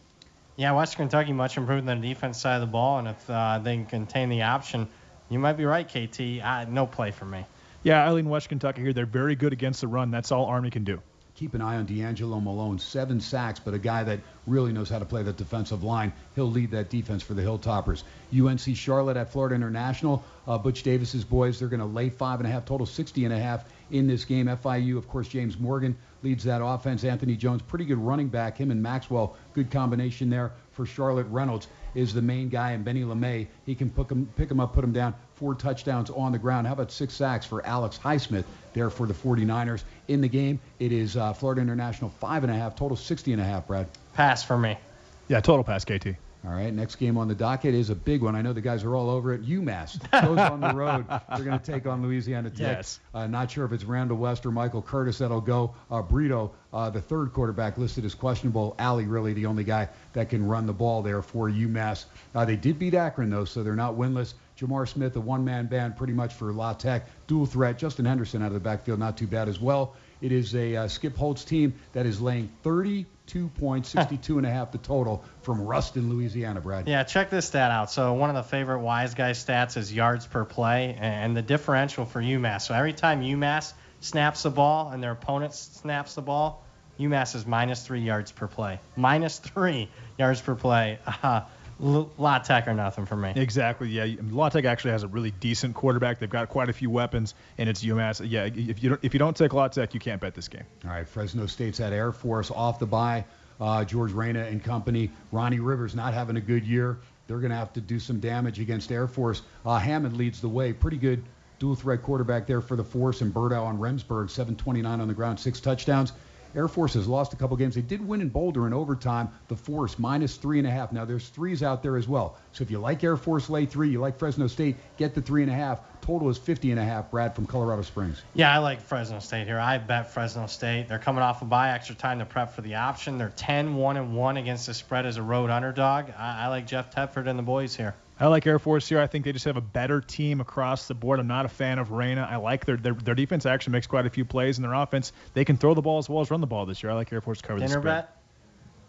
Yeah, Western Kentucky much improved on the defense side of the ball, and if they can contain the option, you might be right, KT. No play for me. Yeah, I lean West Kentucky here. They're very good against the run. That's all Army can do. Keep an eye on D'Angelo Malone, 7 sacks, but a guy that really knows how to play the defensive line. He'll lead that defense for the Hilltoppers. UNC Charlotte at Florida International. Butch Davis's boys, they're going to lay 5.5, total 60.5 in this game. FIU, of course, James Morgan leads that offense. Anthony Jones, pretty good running back. Him and Maxwell, good combination there. For Charlotte, Reynolds is the main guy, and Benny LeMay, he can pick him up, put him down. 4 touchdowns on the ground. How about 6 sacks for Alex Highsmith there for the 49ers? In the game, it is Florida International 5.5, total 60.5, Brad. Pass for me. Yeah, total pass, KT. All right, next game on the docket is a big one. I know the guys are all over it. UMass goes on the road. They're going to take on Louisiana Tech. Yes. Not sure if it's Randall West or Michael Curtis that'll go. Brito, the third quarterback, listed as questionable. Alley, really the only guy that can run the ball there for UMass. They did beat Akron, though, so they're not winless. Jamar Smith, a one-man band pretty much for La Tech. Dual threat. Justin Henderson out of the backfield, not too bad as well. It is a Skip Holtz team that is laying 32 points, 62.5 the total from Ruston, Louisiana, Brad. Yeah, check this stat out. So one of the favorite Wise Guy stats is yards per play and the differential for UMass. So every time UMass snaps the ball and their opponent snaps the ball, UMass is -3 yards per play. -3 yards per play. La Tech or nothing for me. Exactly. Yeah, La Tech actually has a really decent quarterback. They've got quite a few weapons, and it's UMass. Yeah, if you don't take La Tech, you can't bet this game. All right, Fresno State's at Air Force off the bye. George Reyna and company. Ronnie Rivers not having a good year. They're going to have to do some damage against Air Force. Hammond leads the way. Pretty good dual threat quarterback there for the Force, and Burdow on Remsburg, 729 on the ground, 6 touchdowns. Air Force has lost a couple games. They did win in Boulder in overtime. The Force -3.5. Now there's 3s out there as well. So if you like Air Force, lay 3. You like Fresno State, get the 3.5. Total is 50.5. Brad from Colorado Springs. Yeah, I like Fresno State here. I bet Fresno State. They're coming off a bye, extra time to prep for the option. They're 10-1-1 against the spread as a road underdog. I like Jeff Tedford and the boys here. I like Air Force here. I think they just have a better team across the board. I'm not a fan of Reyna. I like their defense actually makes quite a few plays, and their offense, they can throw the ball as well as run the ball this year. I like Air Force to cover the spread. Dinner bet?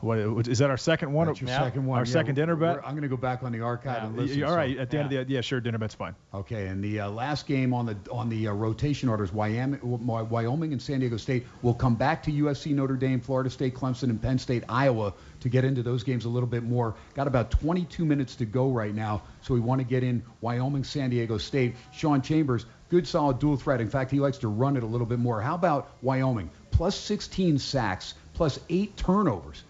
What is that? Our second one? That's your second one. Our second dinner bet. I'm going to go back on the archive and listen. All right. At the end of the sure, dinner bet's fine. Okay, and the last game on the rotation orders, Wyoming and San Diego State will come back to USC, Notre Dame, Florida State, Clemson, and Penn State, Iowa to get into those games a little bit more. Got about 22 minutes to go right now, so we want to get in Wyoming, San Diego State. Sean Chambers, good solid dual threat. In fact, he likes to run it a little bit more. How about Wyoming? Plus 16 sacks, plus 8 turnovers.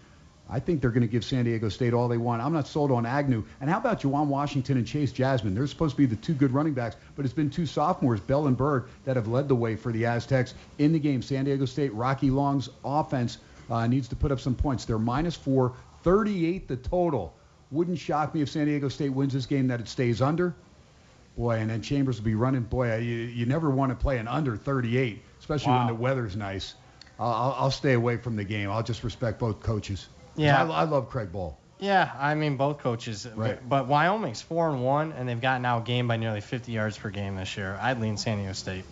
I think they're going to give San Diego State all they want. I'm not sold on Agnew. And how about Juwan Washington and Chase Jasmine? They're supposed to be the 2 good running backs, but it's been 2 sophomores, Bell and Bird, that have led the way for the Aztecs in the game. San Diego State, Rocky Long's offense needs to put up some points. They're -4, 38 the total. Wouldn't shock me if San Diego State wins this game that it stays under. Boy, and then Chambers will be running. Boy, you never want to play an under 38, especially when the weather's nice. I'll stay away from the game. I'll just respect both coaches. Yeah, I love Craig Ball. Yeah, I mean both coaches. Right. But Wyoming's 4-1, and they've gotten outgained by nearly 50 yards per game this year. I'd lean San Diego State.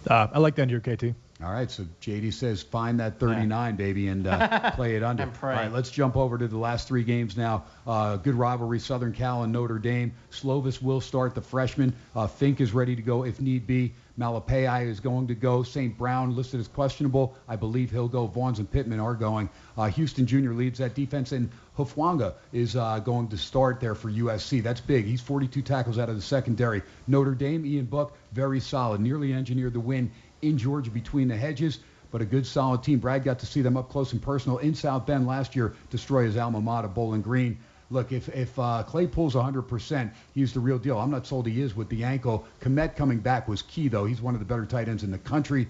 I like the under, KT. All right, so JD says find that 39, baby, and play it under. And pray. All right, let's jump over to the last 3 games now. Good rivalry, Southern Cal and Notre Dame. Slovis will start, the freshman. Fink is ready to go if need be. Malapai is going to go. St. Brown listed as questionable. I believe he'll go. Vaughns and Pittman are going. Houston Jr. leads that defense, and Hufwanga is going to start there for USC. That's big. He's 42 tackles out of the secondary. Notre Dame, Ian Buck, very solid. Nearly engineered the win in Georgia between the hedges, but a good solid team. Brad got to see them up close and personal in South Bend last year, destroy his alma mater, Bowling Green. Look, if Claypool's 100%, he's the real deal. I'm not sold he is with the ankle. Komet coming back was key, though. He's one of the better tight ends in the country.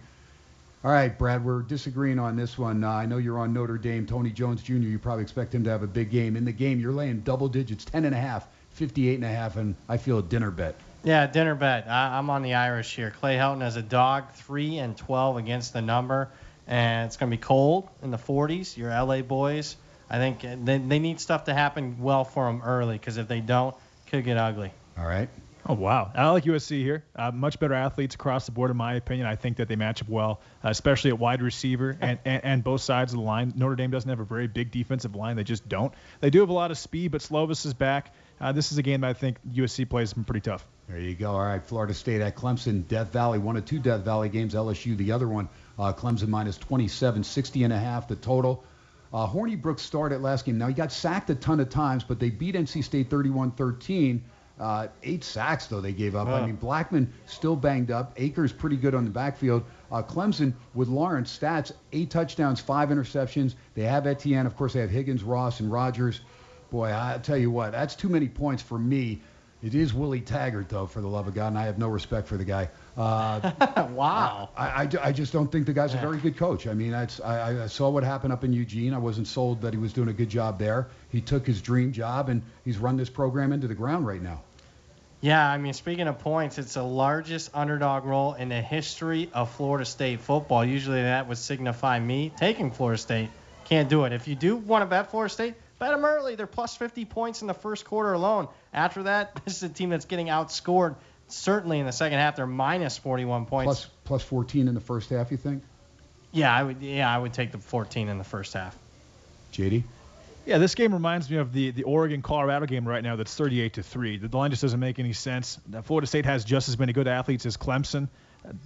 All right, Brad, we're disagreeing on this one. I know you're on Notre Dame. Tony Jones Jr., you probably expect him to have a big game. In the game, you're laying double digits, 10.5, 58.5, and I feel a dinner bet. Yeah, dinner bet. I'm on the Irish here. Clay Helton as a dog, 3-12 against the number, and it's going to be cold in the 40s. Your LA boys. I think they need stuff to happen well for them early, because if they don't, it could get ugly. All right. Oh, wow. I like USC here. Much better athletes across the board, in my opinion. I think that they match up well, especially at wide receiver and both sides of the line. Notre Dame doesn't have a very big defensive line. They just don't. They do have a lot of speed, but Slovis is back. This is a game that I think USC plays pretty tough. There you go. All right, Florida State at Clemson. Death Valley, one of 2 Death Valley games. LSU, the other one. Clemson -27, 60.5 the total. Hornibrook started last game. Now, he got sacked a ton of times, but they beat NC State 31-13. 8 sacks, though, they gave up. I mean, Blackman still banged up. Akers pretty good on the backfield. Clemson with Lawrence, stats, 8 touchdowns, 5 interceptions. They have Etienne. Of course, they have Higgins, Ross, and Rogers. Boy, I tell you what, that's too many points for me. It is Willie Taggart, though, for the love of God, and I have no respect for the guy. Wow. I just don't think the guy's a very good coach. I mean, I saw what happened up in Eugene. I wasn't sold that he was doing a good job there. He took his dream job, and he's run this program into the ground right now. Yeah, I mean, speaking of points, it's the largest underdog roll in the history of Florida State football. Usually that would signify me taking Florida State. Can't do it. If you do want to bet Florida State, bet them early. They're plus 50 points in the first quarter alone. After that, this is a team that's getting outscored. Certainly in the second half, they're minus 41 points. Plus 14 in the first half, you think? Yeah, I would take the 14 in the first half. JD? Yeah, this game reminds me of the Oregon-Colorado game right now that's 38-3. The line just doesn't make any sense. Florida State has just as many good athletes as Clemson.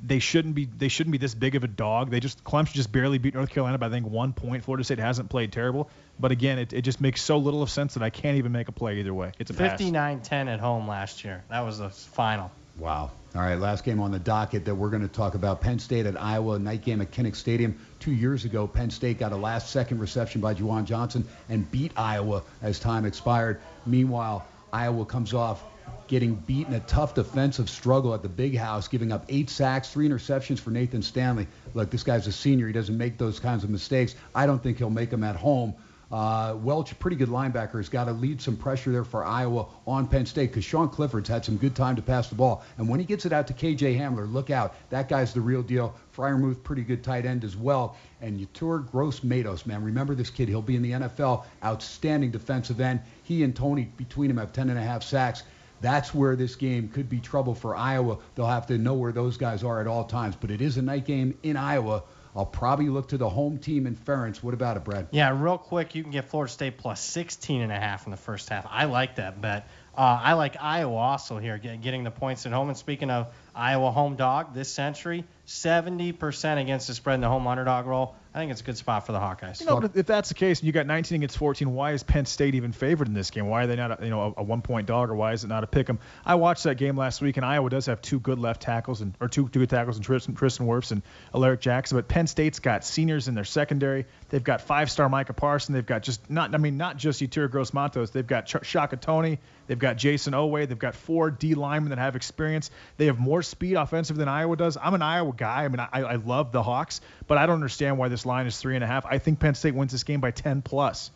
They shouldn't be this big of a dog. Clemson just barely beat North Carolina by I think 1 point. Florida State hasn't played terrible, but again, it just makes so little of sense that I can't even make a play either way. It's a 59-10 at home last year. That was the final. Wow. All right, last game on the docket that we're going to talk about, Penn State at Iowa, night game at Kinnick Stadium. 2 years ago, Penn State got a last-second reception by Juwan Johnson and beat Iowa as time expired. Meanwhile, Iowa comes off getting beat in a tough defensive struggle at the Big House, giving up 8 sacks, 3 interceptions for Nathan Stanley. Look, this guy's a senior. He doesn't make those kinds of mistakes. I don't think he'll make them at home. Welch, pretty good linebacker, has got to lead some pressure there for Iowa on Penn State because Sean Clifford's had some good time to pass the ball. And when he gets it out to K.J. Hamler, look out. That guy's the real deal. Freiermuth, pretty good tight end as well. And Yetur Gross-Matos, man, remember this kid. He'll be in the NFL. Outstanding defensive end. He and Tony, between them, have 10.5 sacks. That's where this game could be trouble for Iowa. They'll have to know where those guys are at all times. But it is a night game in Iowa. I'll probably look to the home team in Ferentz. What about it, Brad? Yeah, real quick, you can get Florida State plus 16.5 in the first half. I like that bet. I like Iowa also here, getting the points at home. And speaking of Iowa home dog this century, 70% against the spread in the home underdog roll. I think it's a good spot for the Hawkeyes. You know, if that's the case, and you got 19 against 14, why is Penn State even favored in this game? Why are they not a 1-point dog, or why is it not a pick 'em? I watched that game last week, and Iowa does have two good tackles, and Tristan Wirfs and Alaric Jackson. But Penn State's got seniors in their secondary. They've got 5-star Micah Parson. They've got not just Yetur Gross-Matos. They've got Shaka Toney. They've got Jason Oweh. They've got 4 D linemen that have experience. They have more speed offensive than Iowa does. I'm an Iowa guy. I mean, I love the Hawks, but I don't understand why this line is 3.5. I think Penn State wins this game by 10+.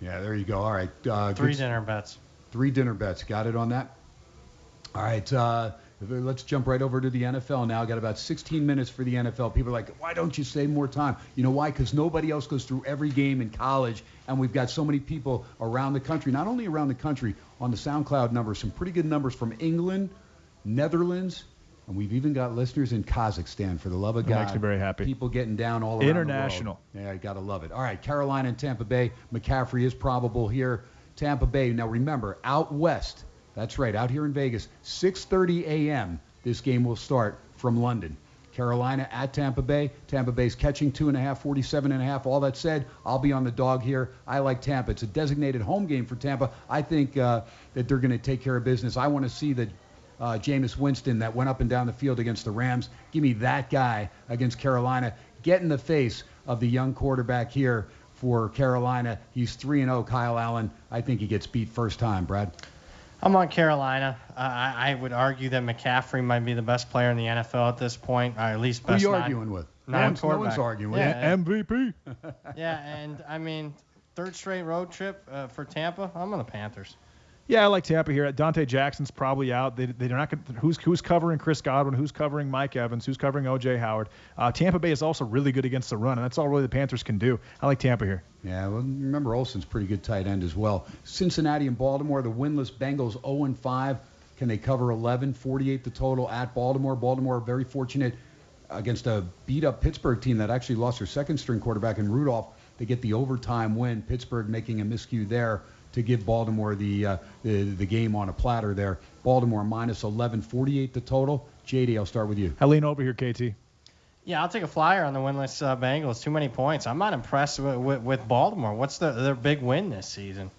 Yeah, there you go. All right. 3 dinner bets. 3 dinner bets. Got it on that? All right. Let's jump right over to the NFL now. Got about 16 minutes for the NFL. People are like, why don't you save more time? You know why? Because nobody else goes through every game in college, and we've got so many people around the country, not only around the country, on the SoundCloud numbers, some pretty good numbers from England, Netherlands, and we've even got listeners in Kazakhstan, for the love of God. That makes me very happy. People getting down all around International. the world. Yeah, you got to love it. All right, Carolina and Tampa Bay. McCaffrey is probable here. Tampa Bay, now remember, out west, that's right, out here in Vegas, 6:30 a.m. this game will start from London. Carolina at Tampa Bay. Tampa Bay's catching 2.5, 47.5. All that said, I'll be on the dog here. I like Tampa. It's a designated home game for Tampa. I think that they're going to take care of business. I want to see the Jameis Winston that went up and down the field against the Rams. Give me that guy against Carolina. Get in the face of the young quarterback here for Carolina. He's 3-0, Kyle Allen. I think he gets beat first time, Brad. I'm on Carolina. I would argue that McCaffrey might be the best player in the NFL at this point, or at least best. Who are you arguing with? No one's arguing with. Yeah, MVP. Yeah, and I mean, third straight road trip for Tampa. I'm on the Panthers. Yeah, I like Tampa here. Dante Jackson's probably out. They're not going. Who's covering Chris Godwin? Who's covering Mike Evans? Who's covering O.J. Howard? Tampa Bay is also really good against the run, and that's all really the Panthers can do. I like Tampa here. Yeah, well, remember Olsen's pretty good tight end as well. Cincinnati and Baltimore, the winless Bengals 0-5. Can they cover 11? 48 the total at Baltimore. Baltimore very fortunate against a beat-up Pittsburgh team that actually lost their second-string quarterback in Rudolph. They get the overtime win. Pittsburgh making a miscue there to give Baltimore the game on a platter there. Baltimore minus 11, 48 the total. JD, I'll start with you. I lean over here, KT. Yeah, I'll take a flyer on the winless Bengals. Too many points. I'm not impressed with Baltimore. What's their big win this season?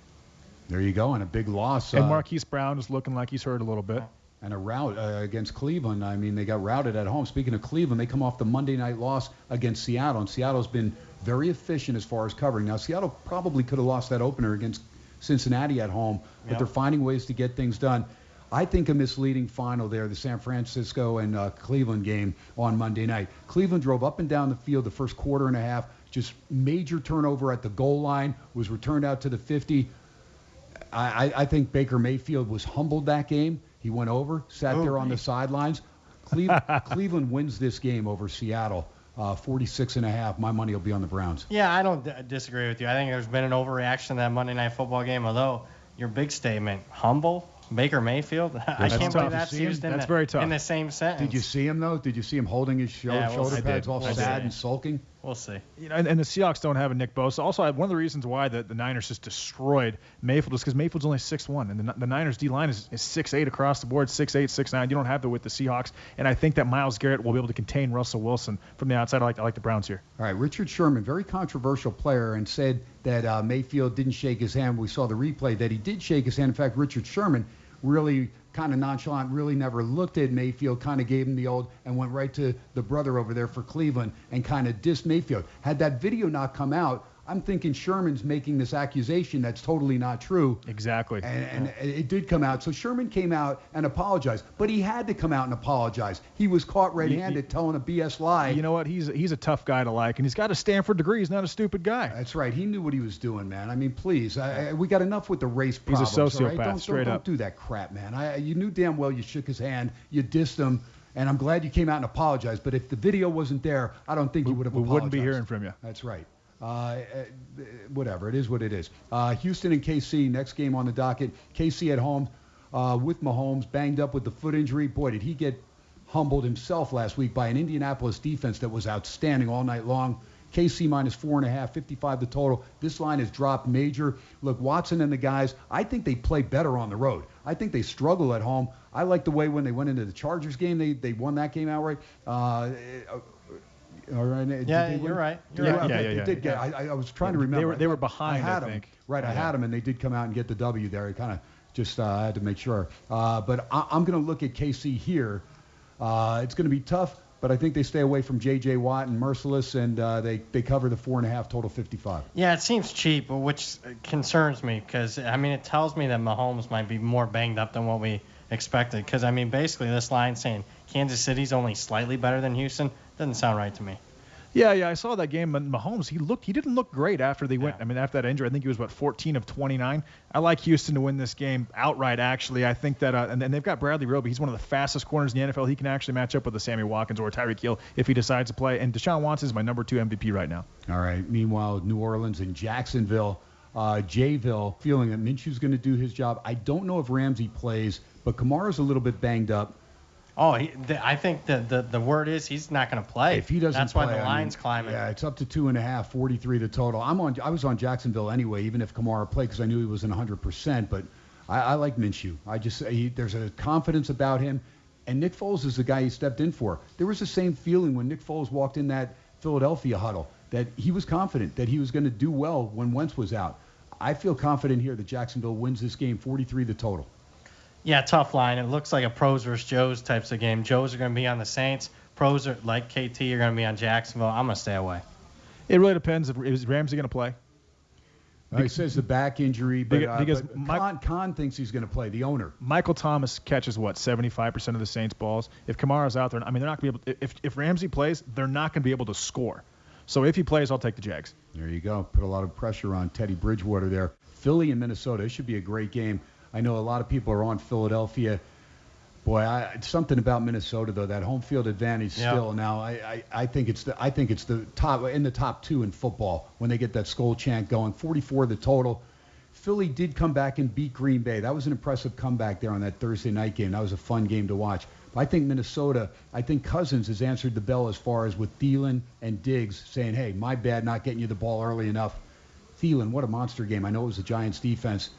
There you go, and a big loss. And Marquise Brown is looking like he's hurt a little bit. And a rout against Cleveland. I mean, they got routed at home. Speaking of Cleveland, they come off the Monday night loss against Seattle, and Seattle's been very efficient as far as covering. Now, Seattle probably could have lost that opener against Cincinnati at home, but they're finding ways to get things done. I think a misleading final there, the San Francisco and Cleveland game on Monday night. Cleveland drove up and down the field the first quarter and a half, just major turnover at the goal line, was returned out to the 50. I think Baker Mayfield was humbled that game. He went over, sat there on the sidelines. Cleveland wins this game over Seattle, 46.5. My money will be on the Browns. Yeah, I don't disagree with you. I think there's been an overreaction in that Monday Night Football game, although your big statement, humble, Baker Mayfield, I can't believe that's used in the same sentence. Did you see him, though? Did you see him holding his shoulder pads all sad and sulking? We'll see. And the Seahawks don't have a Nick Bosa. Also, one of the reasons why the Niners just destroyed Mayfield is because Mayfield's only 6'1", and the Niners D-line is 6'8" across the board, 6'8", 6'9". You don't have that with the Seahawks, and I think that Myles Garrett will be able to contain Russell Wilson from the outside. I like the Browns here. All right, Richard Sherman, very controversial player, and said that Mayfield didn't shake his hand. We saw the replay that he did shake his hand. In fact, Richard Sherman really kind of nonchalant, really never looked at Mayfield, kind of gave him the old and went right to the brother over there for Cleveland and kind of dissed Mayfield. Had that video not come out, I'm thinking Sherman's making this accusation that's totally not true. Exactly. And it did come out. So Sherman came out and apologized. But he had to come out and apologize. He was caught red-handed telling a BS lie. You know what? He's a tough guy to like, and he's got a Stanford degree. He's not a stupid guy. That's right. He knew what he was doing, man. I mean, please. We got enough with the race problems. He's a sociopath, right? straight up. Don't do that crap, man. You knew damn well you shook his hand. You dissed him. And I'm glad you came out and apologized. But if the video wasn't there, I don't think you would have apologized. We wouldn't be hearing from you. That's right. Whatever. It is what it is. Houston and KC, next game on the docket. KC at home with Mahomes, banged up with the foot injury. Boy, did he get humbled himself last week by an Indianapolis defense that was outstanding all night long. KC minus 4.5, 55 the total. This line has dropped major. Look, Watson and the guys, I think they play better on the road. I think they struggle at home. I like the way when they went into the Chargers game, they won that game outright. All right. Yeah, you're right. I was trying to remember. They were behind, I think. Right, I had them, and they did come out and get the W there. I kind of just had to make sure. But I'm going to look at KC here. It's going to be tough, but I think they stay away from J.J. Watt and Merciless, and they cover the 4.5, total 55. Yeah, it seems cheap, which concerns me because, I mean, it tells me that Mahomes might be more banged up than what we expected. Because, I mean, basically this line saying Kansas City's only slightly better than Houston doesn't sound right to me. Yeah, I saw that game. And Mahomes, he didn't look great after they went. I mean, after that injury, I think he was 14 of 29. I like Houston to win this game outright. Actually, I think that, and they've got Bradley Roby. He's one of the fastest corners in the NFL. He can actually match up with a Sammy Watkins or a Tyreek Hill if he decides to play. And Deshaun Watson is my number 2 MVP right now. All right. Meanwhile, New Orleans and Jacksonville. Jayville feeling that Minshew's going to do his job. I don't know if Ramsey plays, but Kamara's a little bit banged up. Oh, I think the word is he's not going to play. If he doesn't that's play, why the line's climbing. Yeah, it's up to 2.5, 43 the total. I was on Jacksonville anyway, even if Kamara played, because I knew he wasn't 100%. But I like Minshew. There's a confidence about him, and Nick Foles is the guy he stepped in for. There was the same feeling when Nick Foles walked in that Philadelphia huddle, that he was confident that he was going to do well when Wentz was out. I feel confident here that Jacksonville wins this game, 43 the total. Yeah, tough line. It looks like a pros versus Joes types of game. Joes are going to be on the Saints. Pros are like KT are going to be on Jacksonville. I'm going to stay away. It really depends. Is Ramsey going to play? He says the back injury, but Khan thinks he's going to play, the owner. Michael Thomas catches, 75% of the Saints' balls. If Kamara's out there, I mean, they're not going to be able – if Ramsey plays, they're not going to be able to score. So if he plays, I'll take the Jags. There you go. Put a lot of pressure on Teddy Bridgewater there. Philly and Minnesota. It should be a great game. I know a lot of people are on Philadelphia. Boy, something about Minnesota though, that home field advantage still. Now, I think it's the top in the top 2 in football when they get that skull chant going. 44 the total. Philly did come back and beat Green Bay. That was an impressive comeback there on that Thursday night game. That was a fun game to watch. But I think Minnesota, Cousins has answered the bell as far as with Thielen and Diggs saying, hey, my bad not getting you the ball early enough. Thielen, what a monster game. I know it was the Giants defense.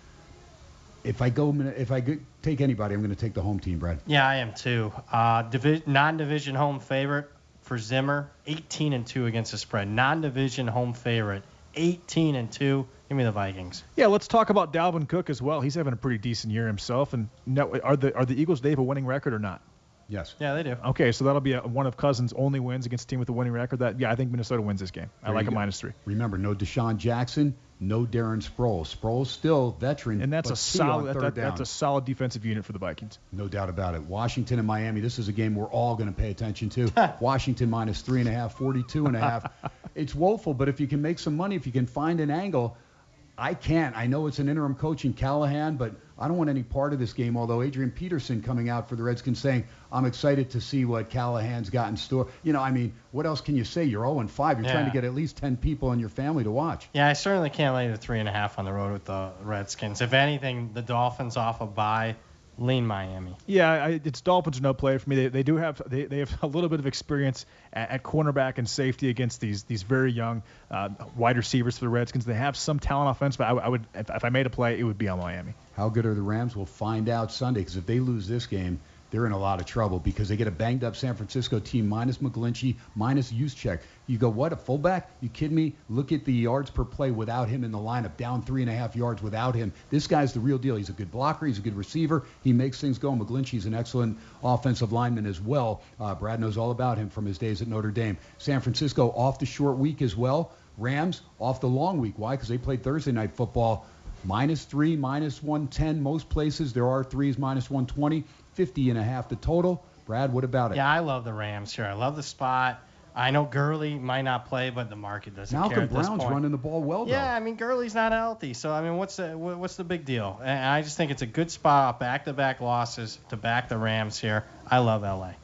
If I take anybody, I'm going to take the home team, Brad. Yeah, I am too. Non-division home favorite for Zimmer, 18-2 against the spread. Non-division home favorite, 18-2. Give me the Vikings. Yeah, let's talk about Dalvin Cook as well. He's having a pretty decent year himself. And are the Eagles, they have a winning record or not? Yes. Yeah, they do. Okay, so that'll be one of Cousins' only wins against a team with a winning record. I think Minnesota wins this game. I like a -3. Remember, no Deshaun Jackson, no Darren Sproles. Sproles still veteran, and that's but a solid. third down. That's a solid defensive unit for the Vikings. No doubt about it. Washington and Miami. This is a game we're all going to pay attention to. Washington -3.5, 42.5. It's woeful, but if you can make some money, if you can find an angle. I can't. I know it's an interim coach in Callahan, but I don't want any part of this game, although Adrian Peterson coming out for the Redskins saying, I'm excited to see what Callahan's got in store. What else can you say? You're 0-5. You're trying to get at least 10 people in your family to watch. Yeah, I certainly can't lay the 3.5 on the road with the Redskins. If anything, the Dolphins off a bye. Lean Miami. Yeah, it's Dolphins are no play for me. They do have they have a little bit of experience at cornerback and safety against these very young wide receivers for the Redskins. They have some talent offense, but I would if I made a play, it would be on Miami. How good are the Rams? We'll find out Sunday, because if they lose this game, they're in a lot of trouble because they get a banged-up San Francisco team minus McGlinchey, minus Juszczyk. You go, what, a fullback? You kidding me? Look at the yards per play without him in the lineup, down 3.5 yards without him. This guy's the real deal. He's a good blocker. He's a good receiver. He makes things go. McGlinchey's an excellent offensive lineman as well. Brad knows all about him from his days at Notre Dame. San Francisco off the short week as well. Rams off the long week. Why? Because they played Thursday night football. -3, -110 most places. There are threes -120. 50.5 the total. Brad, what about it? Yeah, I love the Rams here. I love the spot. I know Gurley might not play, but the market doesn't care Malcolm at this Brown's point. running the ball well, though. Yeah, I mean, Gurley's not healthy. So, I mean, what's the big deal? And I just think it's a good spot, back-to-back losses to back the Rams here. I love L.A.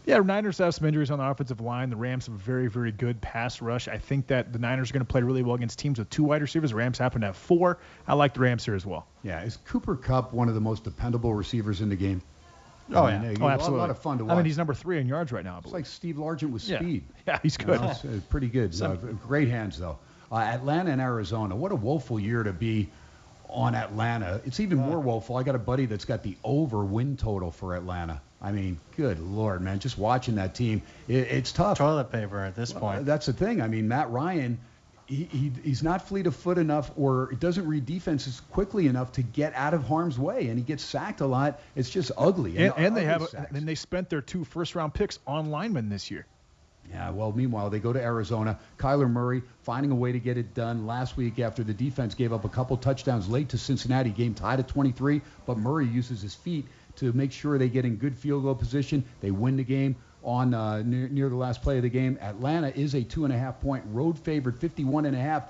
Yeah, Niners have some injuries on the offensive line. The Rams have a very, very good pass rush. I think that the Niners are going to play really well against teams with 2 wide receivers. The Rams happen to have 4. I like the Rams here as well. Yeah, is Cooper Kupp one of the most dependable receivers in the game? Oh, yeah. Absolutely. A lot of fun to watch. I mean, he's number 3 in yards right now. It's like Steve Largent with speed. Yeah, he's good. It's pretty good. Great hands, though. Atlanta and Arizona. What a woeful year to be on Atlanta. It's even more woeful. I got a buddy that's got the over win total for Atlanta. I mean, good Lord, man. Just watching that team, it's tough. Toilet paper at this point. That's the thing. I mean, Matt Ryan, he's not fleet of foot enough, or it doesn't read defenses quickly enough to get out of harm's way, and he gets sacked a lot. It's just ugly. And they spent their 2 first-round picks on linemen this year. Yeah, well, meanwhile, they go to Arizona. Kyler Murray finding a way to get it done last week after the defense gave up a couple touchdowns late to Cincinnati. Game tied at 23, but Murray uses his feet to make sure they get in good field goal position. They win the game on near the last play of the game. Atlanta is a 2.5-point road favorite, 51.5.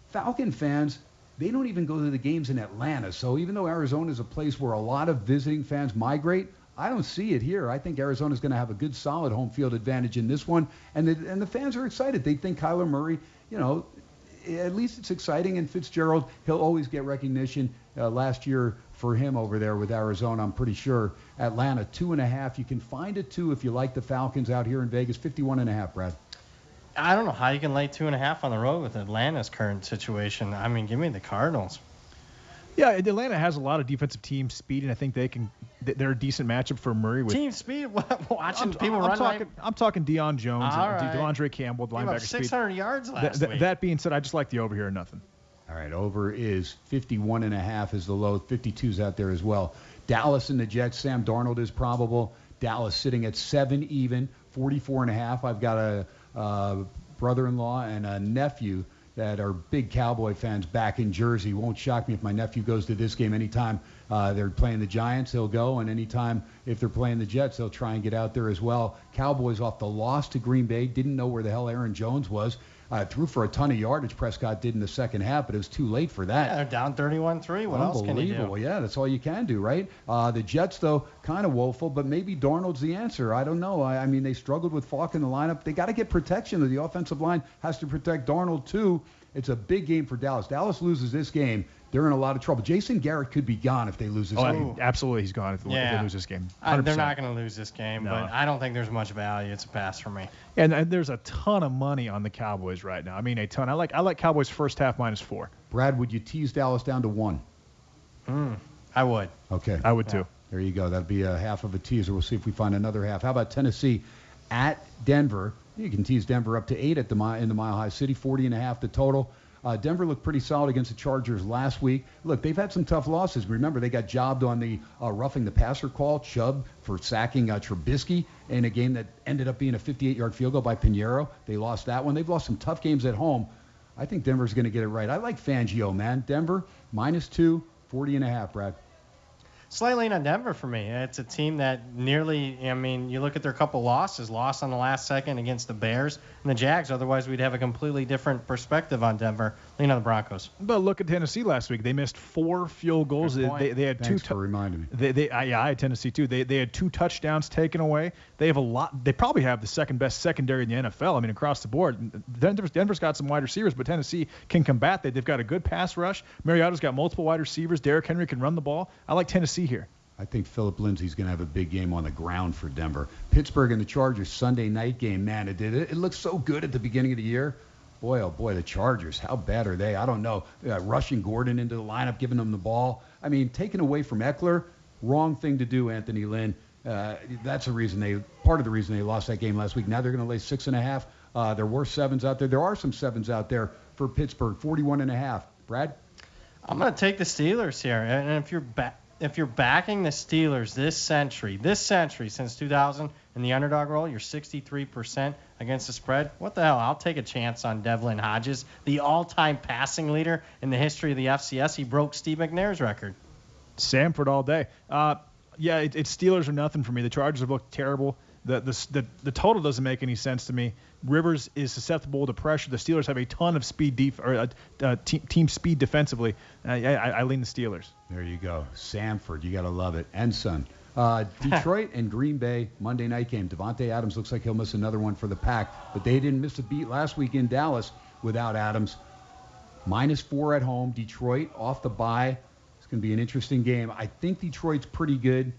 Falcon fans, they don't even go to the games in Atlanta. So even though Arizona is a place where a lot of visiting fans migrate, I don't see it here. I think Arizona's going to have a good, solid home field advantage in this one, and the fans are excited. They think Kyler Murray, at least it's exciting. And Fitzgerald, he'll always get recognition. Last year for him over there with Arizona, I'm pretty sure. Atlanta 2.5. You can find a 2 if you like the Falcons out here in Vegas. 51.5, Brad. I don't know how you can lay 2.5 on the road with Atlanta's current situation. I mean, give me the Cardinals. Yeah, Atlanta has a lot of defensive team speed, and I think they're a decent matchup for Murray. With team speed? Watching people run. I'm talking Deion Jones, All right. DeAndre Campbell, linebacker 600 speed. yards last week. That being said, I just like the over here or nothing. All right, over is 51.5 is the low. 52's out there as well. Dallas and the Jets. Sam Darnold is probable. Dallas sitting at 7 even, 44.5. I've got a brother-in-law and a nephew that are big Cowboy fans back in Jersey. Won't shock me if my nephew goes to this game. Anytime they're playing the Giants, he'll go, and anytime if they're playing the Jets, they'll try and get out there as well. Cowboys off the loss to Green Bay, didn't know where the hell Aaron Jones was. Threw for a ton of yardage, Prescott did in the second half, but it was too late for that. Yeah, they're down 31-3. What else can you do? Yeah, that's all you can do, right? The Jets, though, kind of woeful, but maybe Darnold's the answer. I don't know. I mean, they struggled with Falk in the lineup. They got to get protection. The offensive line has to protect Darnold, too. It's a big game for Dallas. Dallas loses this game, they're in a lot of trouble. Jason Garrett could be gone if they lose this game. Absolutely, he's gone if they lose this game. They're not going to lose this game, but I don't think there's much value. It's a pass for me. And there's a ton of money on the Cowboys right now. I mean, a ton. I like Cowboys first half -4. Brad, would you tease Dallas down to 1? I would. Okay. I would too. There you go. That'd be a half of a teaser. We'll see if we find another half. How about Tennessee at Denver? You can tease Denver up to 8 in the Mile High City, 40.5 the total. Denver looked pretty solid against the Chargers last week. Look, they've had some tough losses. Remember, they got jobbed on the roughing the passer call, Chubb for sacking Trubisky in a game that ended up being a 58-yard field goal by Pinheiro. They lost that one. They've lost some tough games at home. I think Denver's going to get it right. I like Fangio, man. Denver, -2, 40.5, Brad. Slightly on Denver for me. It's a team that nearly, you look at their couple losses, lost on the last second against the Bears and the Jags. Otherwise, we'd have a completely different perspective on Denver. Lean on the Broncos. But look at Tennessee last week. They missed 4 field goals. They had Thanks for reminding me. I had Tennessee too. They had 2 touchdowns taken away. They have a lot. They probably have the second best secondary in the NFL. I mean, across the board. Denver's got some wide receivers, but Tennessee can combat that. They've got a good pass rush. Mariota's got multiple wide receivers. Derrick Henry can run the ball. I like Tennessee here. I think Philip Lindsay's going to have a big game on the ground for Denver. Pittsburgh and the Chargers Sunday night game, man, it looked so good at the beginning of the year. Boy, oh boy, the Chargers, how bad are they? I don't know. Rushing Gordon into the lineup, giving them the ball. I mean, taken away from Eckler, wrong thing to do, Anthony Lynn. That's part of the reason they lost that game last week. Now they're going to lay 6.5. There were 7s out there. There are some 7s out there for Pittsburgh, 41.5. Brad? I'm going to take the Steelers here. And if you're backing the Steelers this century since 2000 in the underdog role, you're 63% against the spread. What the hell? I'll take a chance on Devlin Hodges, the all-time passing leader in the history of the FCS. He broke Steve McNair's record. Samford all day. It's Steelers or nothing for me. The Chargers have looked terrible. The total doesn't make any sense to me. Rivers is susceptible to pressure. The Steelers have a ton of speed team speed defensively. I lean the Steelers. There you go. Samford, you got to love it. And son. Detroit and Green Bay Monday night game. Devontae Adams looks like he'll miss another one for the Pack, but they didn't miss a beat last week in Dallas without Adams. -4 at home. Detroit off the bye. It's going to be an interesting game. I think Detroit's pretty good.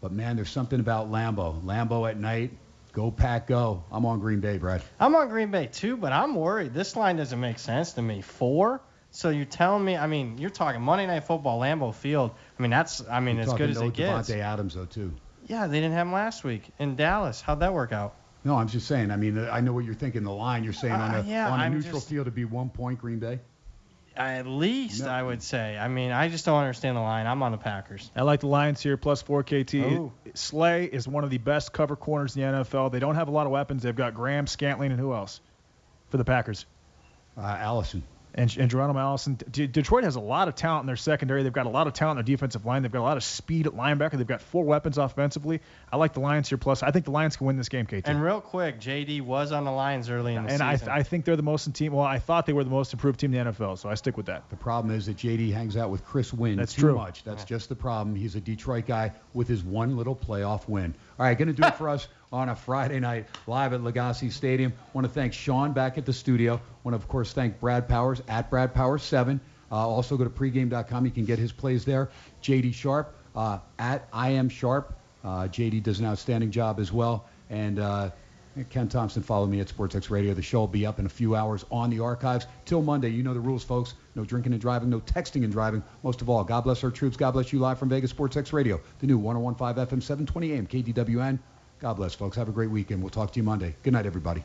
But, man, there's something about Lambeau. Lambeau at night. Go, Pack, go. I'm on Green Bay, Brad. I'm on Green Bay, too, but I'm worried. This line doesn't make sense to me. 4? So you're telling me, you're talking Monday Night Football, Lambeau Field. That's as good as it gets. Devontae Adams, though, too. Yeah, they didn't have him last week in Dallas. How'd that work out? No, I'm just saying. I know what you're thinking. The line, you're saying on a neutral field to be 1 point, Green Bay? At least, no. I would say. I just don't understand the line. I'm on the Packers. I like the Lions here, +4 KT. Slay is one of the best cover corners in the NFL. They don't have a lot of weapons. They've got Graham, Scantling, and who else for the Packers? Allison. And Geronimo Allison. Detroit has a lot of talent in their secondary. They've got a lot of talent in their defensive line. They've got a lot of speed at linebacker. They've got 4 weapons offensively. I like the Lions here plus. I think the Lions can win this game, KT. And real quick, JD was on the Lions early in the season. And I think they're the most team. Well, I thought they were the most improved team in the NFL, so I stick with that. The problem is that JD hangs out with Chris Wynn too much. That's just the problem. He's a Detroit guy with his one little playoff win. All right, going to do it for us on a Friday night live at LaGasse Stadium. Want to thank Sean back at the studio. Want to, of course, thank Brad Powers at Brad Powers 7. Also go to pregame.com. You can get his plays there. JD Sharp at I Am Sharp. JD does an outstanding job as well. And Ken Thomson, follow me at SportsX Radio. The show will be up in a few hours on the archives. Till Monday, you know the rules, folks. No drinking and driving, no texting and driving. Most of all, God bless our troops. God bless you live from Vegas, SportsX Radio. The new 101.5 FM, 720 AM, KDWN. God bless, folks. Have a great weekend. We'll talk to you Monday. Good night, everybody.